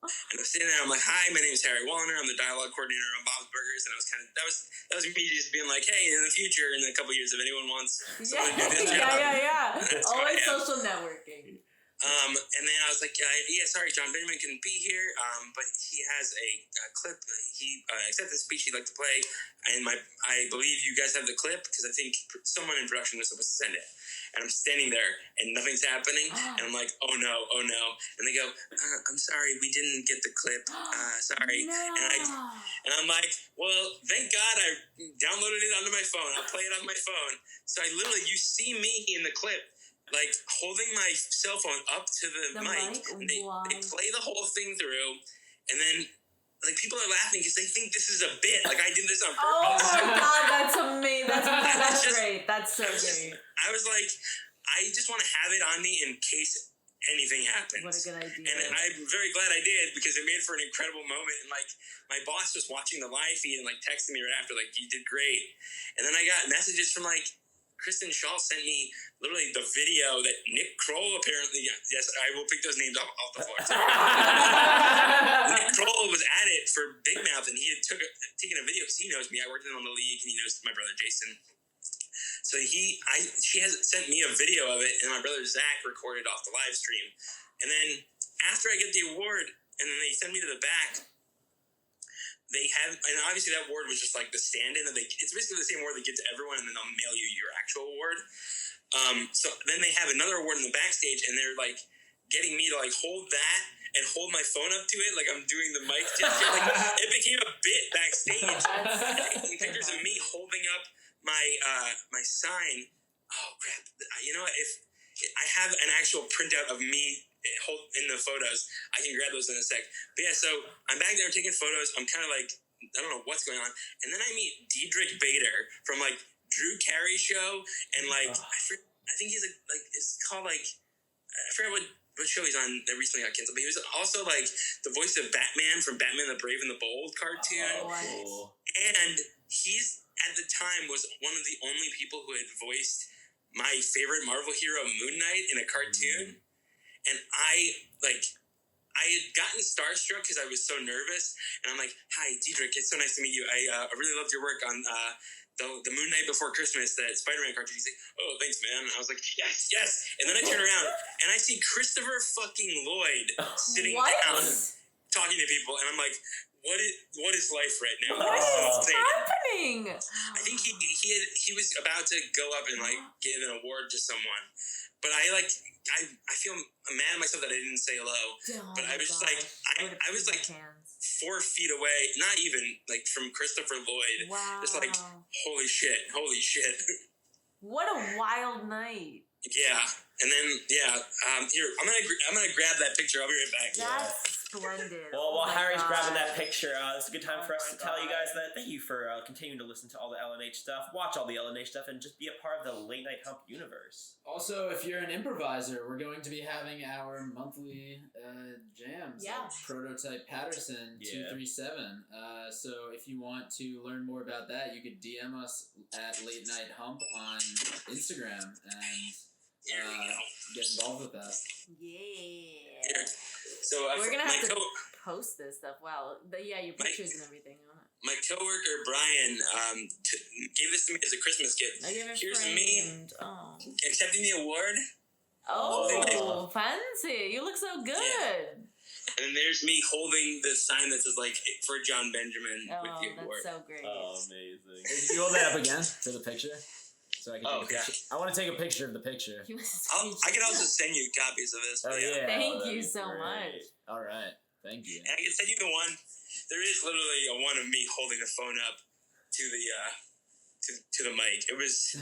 And I'm sitting there, I'm like, hi, my name is Harry Woliner. I'm the dialogue coordinator on Bob's Burgers, and I was that was me just being like, hey, in the future, in a couple of years, if anyone wants someone to do this job, yeah. Always social networking. And then I was like, yeah, sorry, John Benjamin couldn't be here, but he has a clip. He accepted the speech he'd like to play, and I believe you guys have the clip, because I think someone in production was supposed to send it. And I'm standing there, and nothing's happening, and I'm like, oh no. And they go, I'm sorry, we didn't get the clip, sorry. No. And I'm like, well, thank God I downloaded it onto my phone. I'll play it on my phone. So you see me in the clip, like holding my cell phone up to the mic. And they play the whole thing through, and then like people are laughing because they think this is a bit. Like I did this on purpose. Oh my God, that's amazing. That's great. That's so great. I was like, I just want to have it on me in case anything happens. What a good idea. And I'm very glad I did, because it made for an incredible moment. And like my boss was watching the live feed and like texting me right after, like, you did great. And then I got messages from like Kristen Shaw sent me literally the video that Nick Kroll apparently, yes, I will pick those names off the floor. Nick Kroll was at it for Big Mouth, and he had taken a video because he knows me. I worked with him on the league, and he knows my brother Jason. So she has sent me a video of it, and my brother Zach recorded off the live stream. And then after I get the award, and then they send me to the back, they have, and obviously that award was just like the stand-in that it's basically the same award they give to everyone, and then they'll mail you your actual award. So then they have another award in the backstage, and they're like getting me to like hold that and hold my phone up to it like I'm doing the mic gesture. Like it became a bit backstage. Taking pictures of me holding up my sign. Oh crap! You know what? If I have an actual printout of me in the photos, I can grab those in a sec. But yeah, so I'm back there taking photos. I'm kind of like, I don't know what's going on. And then I meet Diedrich Bader from like Drew Carey show, and like I think he's like it's called like I forgot what show he's on that recently got canceled. But he was also like the voice of Batman from Batman the Brave and the Bold cartoon. Cool. And he's at the time was one of the only people who had voiced my favorite Marvel hero Moon Knight in a cartoon. And I had gotten starstruck because I was so nervous. And I'm like, hi, Diedrich, it's so nice to meet you. I really loved your work on the Moon Knight Before Christmas, that Spider-Man cartoon. He's like, oh, thanks, man. And I was like, yes. And then I turn around, and I see Christopher fucking Lloyd sitting down talking to people. And I'm like, what is life right now? What is happening? I think he was about to go up and like give an award to someone. But I feel mad at myself that I didn't say hello. Oh, but I was just like, I was like 4 feet away, not even like from Christopher Lloyd. Wow. Just like, holy shit. What a wild night. Yeah. And then, here, I'm gonna grab that picture. I'll be right back. That's splendid. Well, while Harry's grabbing that picture, it's a good time for us to tell you guys that thank you for continuing to listen to all the LNH stuff, watch all the LNH stuff, and just be a part of the Late Night Hump universe. Also, if you're an improviser, we're going to be having our monthly jams. Yeah. Prototype Patterson 237. So if you want to learn more about that, you could DM us at Late Night Hump on Instagram and get involved with that. Yeah. So we're gonna have to post this stuff. Wow. But yeah, your pictures and everything on it. My coworker Brian gave this to me as a Christmas gift. Here's me accepting the award. Oh, fancy! You look so good. Yeah. And then there's me holding the sign that says like for John Benjamin with the award. That's so great. Oh, amazing! Can you hold that up again for the picture? So I can take a picture. I want to take a picture of the picture. I can also send you copies of this. Oh yeah! Thank you so much. All right, thank you. And I can send you the one. There is literally a one of me holding the phone up to the to the mic. It was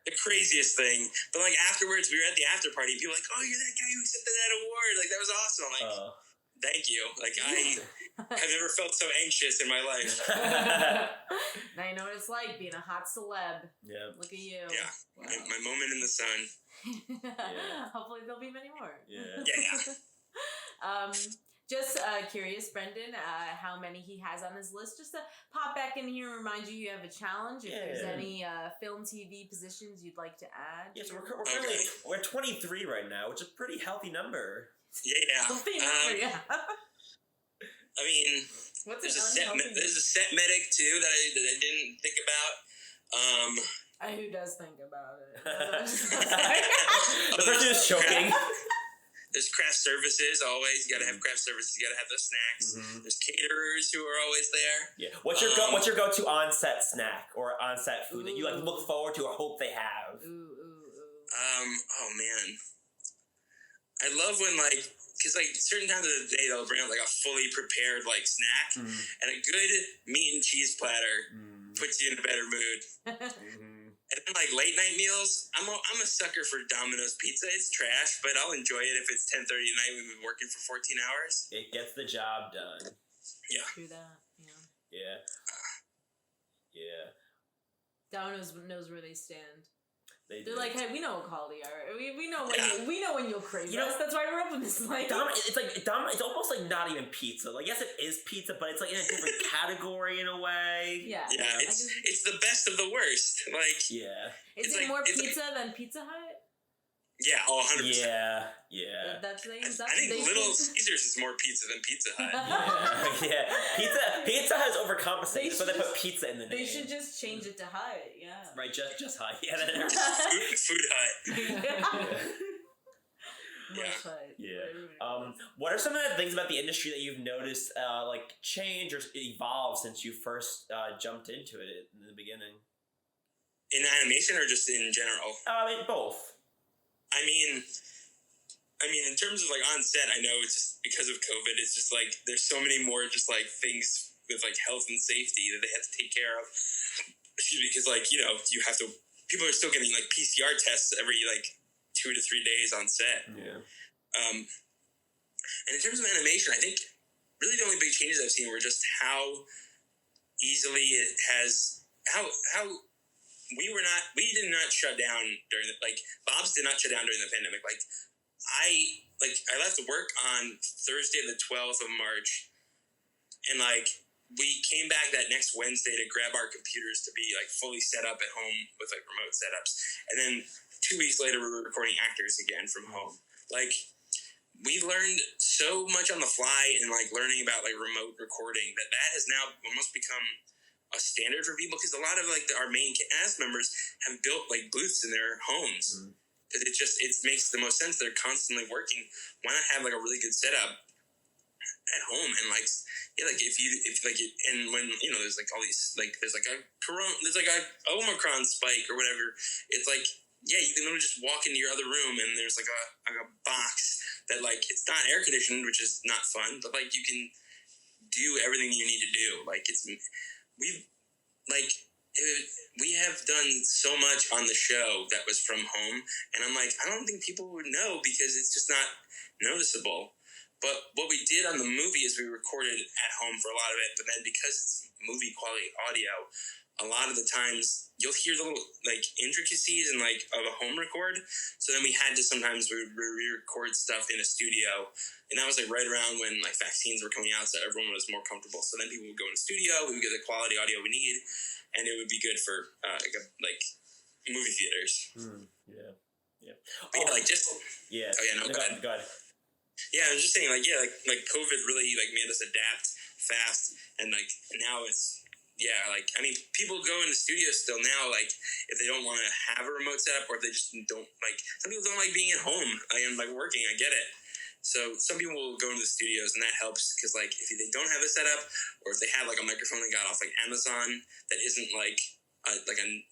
the craziest thing. But like afterwards, we were at the after party. People were like, "Oh, you're that guy who accepted that award! Like that was awesome!" I'm like, thank you. Like I've never felt so anxious in my life. Now you know what it's like being a hot celeb. Yeah. Look at you. Yeah. Wow. My moment in the sun. Hopefully there'll be many more. Yeah. Just curious, Brendan, how many he has on his list. Just to pop back in here and remind you have a challenge. If there's any film, TV positions you'd like to add. Yeah, so we're 23 right now, which is a pretty healthy number. Yeah. Healthy number, yeah. I mean, there's a set medic too that I didn't think about. Who does think about it? The person is choking. There's craft services always. You gotta have craft services. You gotta have the snacks. There's caterers who are always there. Yeah. What's your go-to on-set snack or on-set food that you like look forward to or hope they have? Oh man, I love when because certain times of the day they'll bring out like a fully prepared like snack, and a good meat and cheese platter puts you in a better mood. And then late night meals, I'm a sucker for Domino's pizza. It's trash, but I'll enjoy it if it's 10:30 at night. We've been working for 14 hours. It gets the job done. Yeah. True that. Yeah. Yeah. Yeah. Domino's knows where they stand. They're do. like, hey, we know what quality are. We know when you'll crave us. That's why we're up in this life. It's almost like not even pizza. Like, yes, it is pizza, but it's like in a different category in a way. Yeah. Yeah, it's the best of the worst. Yeah. Is it more pizza than Pizza Hut? Yeah, 100%. Yeah. That's the I think Little Caesars is more pizza than Pizza Hut. Yeah. Pizza has overcompensated, so they put pizza in the name. They should just change it to Hut, yeah. Right, just Hut. Yeah. Food Hut. Yeah. What are some of the things about the industry that you've noticed change or evolve since you first jumped into it in the beginning? In animation or just in general? Both. I mean, in terms of on set, I know it's just because of COVID. It's just there's so many more just things with health and safety that they have to take care of. Excuse me, because you have to. People are still getting PCR tests every 2 to 3 days on set. Yeah. And in terms of animation, I think really the only big changes I've seen were just how easily it has we did not shut down during Bob's did not shut down during the pandemic. I left work on Thursday the 12th of March, and we came back that next Wednesday to grab our computers to be fully set up at home with remote setups, and then 2 weeks later we were recording actors again from home. We learned so much on the fly and learning about remote recording that has now almost become a standard for people, because a lot of our main cast members have built booths in their homes. Because it makes the most sense. They're constantly working. Why not have a really good setup at home? And and when there's all these there's a Omicron spike or whatever, it's you can literally just walk into your other room and there's a box that it's not air conditioned, which is not fun, but you can do everything you need to do. We have done so much on the show that was from home, and I'm I don't think people would know because it's just not noticeable. But what we did on the movie is we recorded at home for a lot of it, but then because it's movie quality audio, a lot of the times you'll hear the little intricacies of a home record. So then we had to sometimes re-record stuff in a studio, and that was right around when vaccines were coming out, so everyone was more comfortable. So then people would go in the studio, we would get the quality audio we need, and it would be good for movie theaters. Yeah. But Oh yeah, no, go ahead. Go ahead. Yeah, I was just saying COVID really made us adapt fast, and now it's. Yeah, people go into studios still now, if they don't want to have a remote setup, or if they just don't some people don't like being at home and working. I get it. So some people will go into the studios, and that helps because if they don't have a setup, or if they have a microphone they got off Amazon that isn't a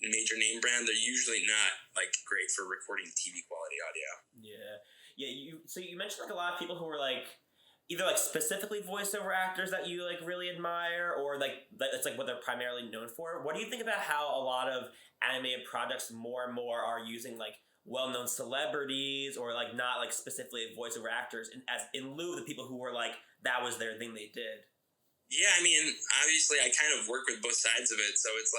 major name brand, they're usually not great for recording TV quality audio. Yeah. So you mentioned a lot of people who were either specifically voiceover actors that you really admire, or that's what they're primarily known for. What do you think about how a lot of animated projects more and more are using well-known celebrities, or not specifically voiceover actors, in lieu of the people who were that was their thing they did? Yeah, obviously I kind of work with both sides of it, so it's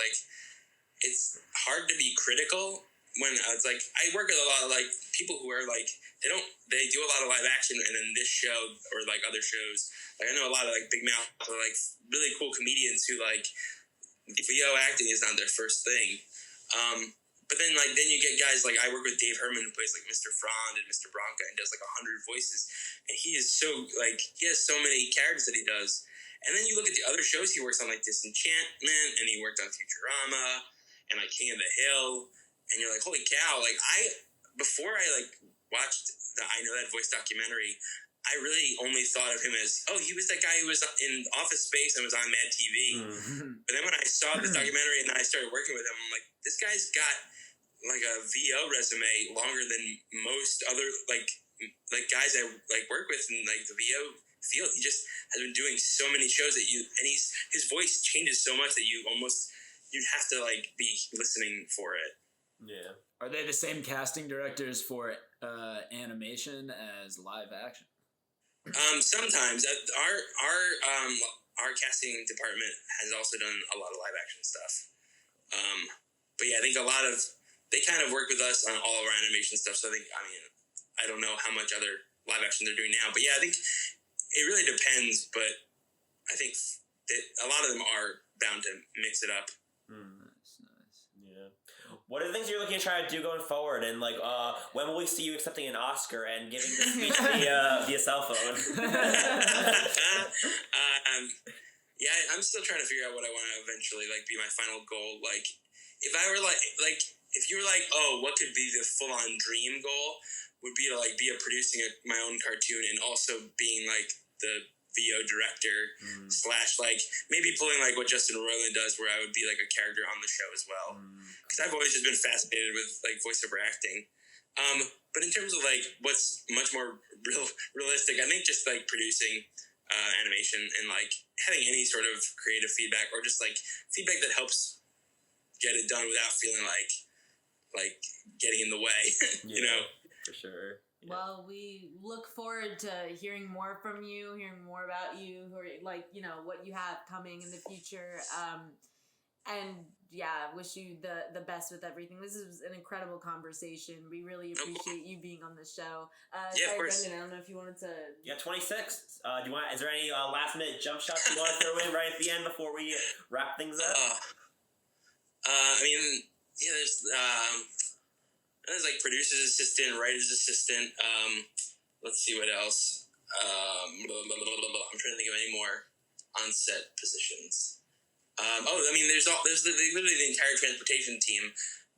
it's hard to be critical when it's I work with a lot of people who are they do a lot of live action, and then this show or other shows, I know a lot of big mouth or really cool comedians who VO acting is not their first thing. But then you get guys I work with Dave Herman, who plays Mr. Frond and Mr. Bronca, and does 100 voices, and he is so he has so many characters that he does. And then you look at the other shows he works on, Disenchantment, and he worked on Futurama and King of the Hill, and you're holy cow! Before I watched the I Know That Voice documentary, I really only thought of him as, oh, he was that guy who was in Office Space and was on Mad TV. Mm-hmm. But then when I saw this documentary and I started working with him, I'm like, this guy's got like a VO resume longer than most other like guys I like work with in like the VO field. He just has been doing so many shows that his voice changes so much that you'd have to like be listening for it. Yeah. Are they the same casting directors for animation as live action? Sometimes our casting department has also done a lot of live action stuff. But yeah, I think they kind of work with us on all of our animation stuff. So I don't know how much other live action they're doing now, but yeah, I think it really depends. But I think that a lot of them are bound to mix it up. Nice. Yeah. What are the things you're looking to try to do going forward? And like, when will we see you accepting an Oscar and giving the speech via cell phone? Yeah, I'm still trying to figure out what I want to eventually like be my final goal. Like, if I were if you were like, oh, what could be the full on dream goal? Would be to like be producing my own cartoon and also being like the VO director / like maybe pulling like what Justin Roiland does, where I would be like a character on the show as well. Because I've always just been fascinated with like voiceover acting. But in terms of like what's much more realistic, I think just like producing animation and like having any sort of creative feedback or just like feedback that helps get it done without feeling like getting in the way. You know, for sure. Yeah. Well, we look forward to hearing more from you, hearing more about you, or like, you know, what you have coming in the future. And yeah, wish you the best with everything. This is an incredible conversation. We really appreciate you being on the show. Yeah, of course. Brendan, I don't know if you wanted to. Yeah, 26. Is there any last minute jump shots you want to throw in right at the end before we wrap things up? There's like producer's assistant, writer's assistant. Let's see what else. I'm trying to think of any more on-set positions. There's literally the entire transportation team,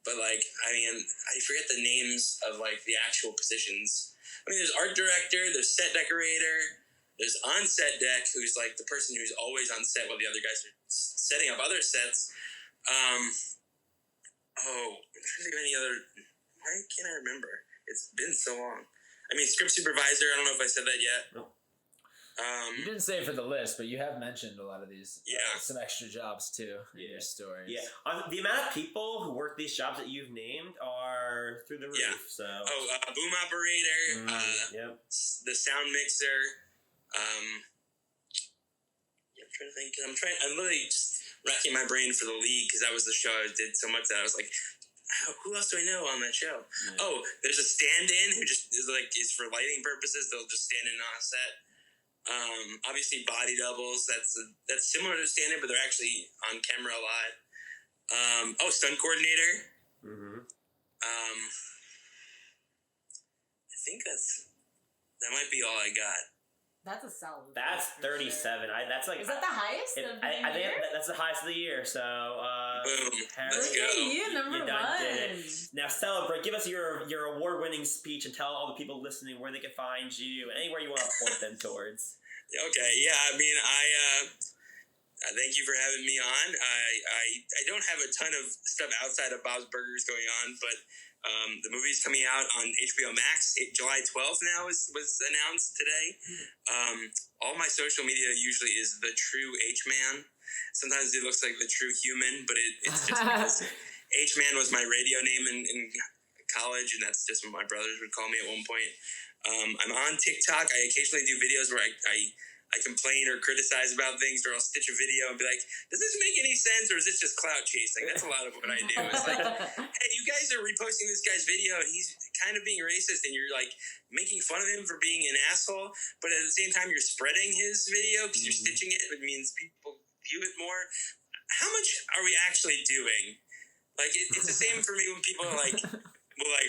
but like, I forget the names of like the actual positions. There's art director, there's set decorator, there's on-set deck, who's like the person who's always on set while the other guys are setting up other sets. I'm trying to think of any other. Why can't I remember? It's been so long. Script supervisor. I don't know if I said that yet. No. You didn't say it for the list, but you have mentioned a lot of these. Yeah. Some extra jobs too in your stories. Yeah. The amount of people who work these jobs that you've named are through the roof. Yeah. So. Boom operator. Yep. The sound mixer. I'm trying to think. I'm literally just racking my brain for the league because that was the show I did so much that I was like, who else do I know on that show? Yeah. Oh, there's a stand-in who just is for lighting purposes. They'll just stand in on a set. Obviously body doubles. That's similar to stand-in, but they're actually on camera a lot. Stunt coordinator. Mm-hmm. I think that might be all I got. That's a solid. That's 37. Sure. That's like. Is that the highest of the year? I think that's the highest of the year. So. Boom. Harry, let's go. You number one. Now celebrate. Give us your award-winning speech and tell all the people listening where they can find you and anywhere you want to point them towards. Okay. Yeah. Thank you for having me on. I don't have a ton of stuff outside of Bob's Burgers going on, but. The movie's coming out on HBO Max. July 12th now was announced today. All my social media usually is The True H-Man. Sometimes it looks like The True Human, but it's just because H-Man was my radio name in college, and that's just what my brothers would call me at one point. I'm on TikTok. I occasionally do videos where I complain or criticize about things, or I'll stitch a video and be like, does this make any sense, or is this just clout chasing? That's a lot of what I do. It's like, hey, you guys are reposting this guy's video, and he's kind of being racist, and you're like making fun of him for being an asshole, but at the same time, you're spreading his video because you're stitching it, which means people view it more. How much are we actually doing? Like, it's the same for me when people are like, will like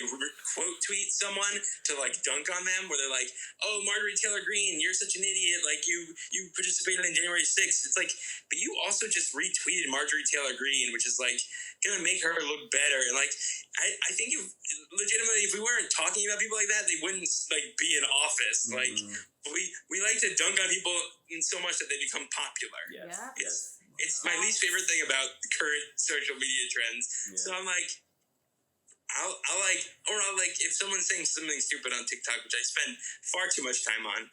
quote tweet someone to like dunk on them, where they're like, "Oh, Marjorie Taylor Greene, you're such an idiot! Like you participated in January 6th." It's like, but you also just retweeted Marjorie Taylor Greene, which is like gonna make her look better. And like, I think if legitimately, if we weren't talking about people like that, they wouldn't like be in office. Like we like to dunk on people in so much that they become popular. Yes. Yeah. It's my least favorite thing about the current social media trends. Yeah. So I'm like, I'll like if someone's saying something stupid on TikTok, which I spend far too much time on,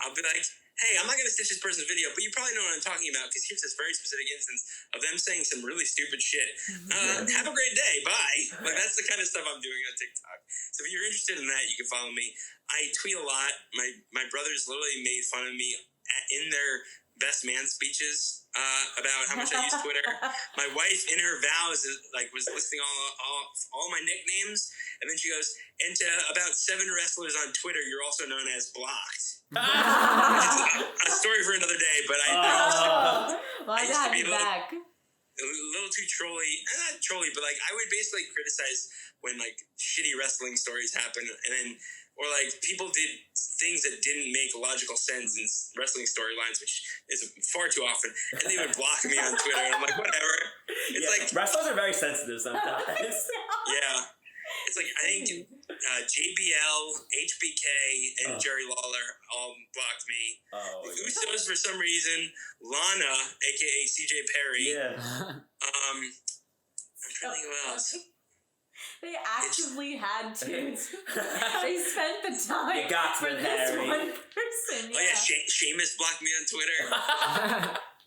I'll be like, hey, I'm not going to stitch this person's video, but you probably know what I'm talking about, because here's this very specific instance of them saying some really stupid shit. Have a great day. Bye. Like, that's the kind of stuff I'm doing on TikTok. So if you're interested in that, you can follow me. I tweet a lot. My brothers literally made fun of me in their best man speeches about how much I use Twitter. My wife, in her vows, was listing all my nicknames, and then she goes, "And to about 7 wrestlers on Twitter, you're also known as blocked." A story for another day, but I used to be a little too trolly. Not trolly, but like I would basically criticize when like shitty wrestling stories happen, and then or like people did things that didn't make logical sense in wrestling storylines, which is far too often, and they would block me on Twitter, and I'm like, whatever. It's like wrestlers are very sensitive sometimes. Yeah. It's like, I think JBL, HBK, and Jerry Lawler all blocked me. The Usos, for some reason, Lana, a.k.a. CJ Perry. Yeah. I'm trying to think of what else. They actively had to. They spent the time for this Harry. one person. Oh, yeah, Sheamus blocked me on Twitter.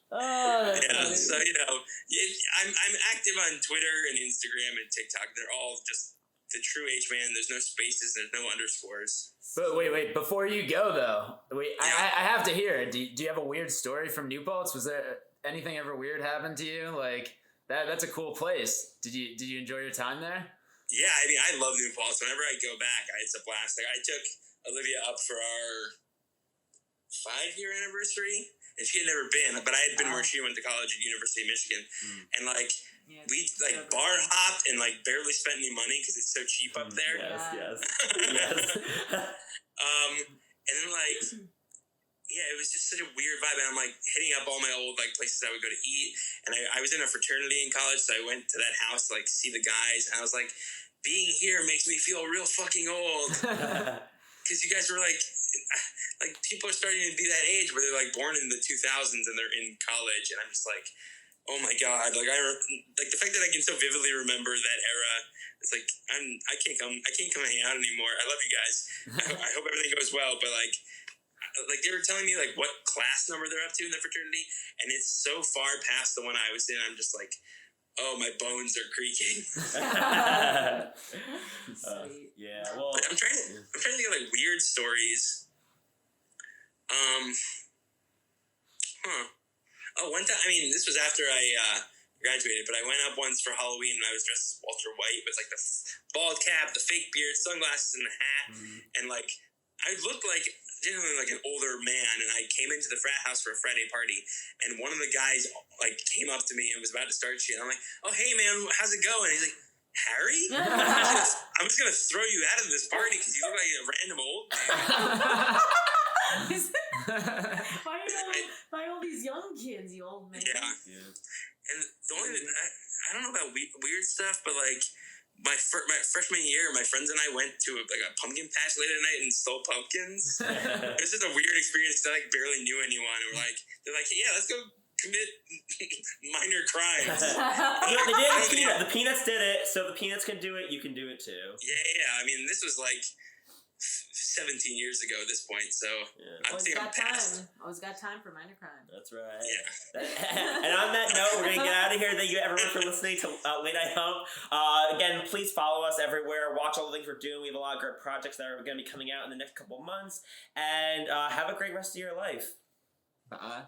Yeah, so, I'm active on Twitter and Instagram and TikTok. They're all just the true H-Man. There's no spaces. There's no underscores. But wait. Before you go, though, I have to hear it. Do you have a weird story from New Paltz? Was there anything ever weird happen to you? Like, that's a cool place. Did you enjoy your time there? Yeah, I mean, I love New Paltz. Whenever I go back, it's a blast. Like, I took Olivia up for our 5-year anniversary, and she had never been, but I had been where she went to college at University of Michigan, and like we like bar hopped and like barely spent any money because it's so cheap up there. Yes. And then like. Yeah, it was just such a weird vibe, and I'm like hitting up all my old like places I would go to eat, and I was in a fraternity in college, so I went to that house to like see the guys, and I was like, being here makes me feel real fucking old, because you guys were like people are starting to be that age where they're like born in the 2000s and they're in college, and I'm just like, oh my god, like like the fact that I can so vividly remember that era. It's like I can't come hang out anymore. I love you guys. I hope everything goes well, but like they were telling me like what class number they're up to in the fraternity, and it's so far past the one I was in. I'm just like, oh, my bones are creaking. Yeah, well, I'm trying to think of like weird stories. One time, I mean, this was after I graduated, but I went up once for Halloween and I was dressed as Walter White with like the bald cap, the fake beard, sunglasses, and the hat, and like I looked like genuinely like an older man, and I came into the frat house for a Friday party, and one of the guys like came up to me and was about to start shit. I'm like, oh hey man, how's it going? He's like, Harry? I'm just gonna throw you out of this party because you look like a random old man. Why all these young kids, you old man? Yeah. And the only I don't know about weird stuff, but like my freshman year, my friends and I went to a pumpkin patch late at night and stole pumpkins. It was just a weird experience. I like barely knew anyone. And they're like, yeah, let's go commit minor crimes. They did. The Peanuts did it, so the Peanuts can do it. You can do it too. Yeah. I mean, this was like 17 years ago at this point, so I think I'm past. Always got time for minor crime. That's right. Yeah. And on that note, we're gonna get out of here. Thank you everyone for listening to Late Night Hump. Again, please follow us everywhere. Watch all the things we're doing. We have a lot of great projects that are going to be coming out in the next couple of months. And have a great rest of your life. Bye.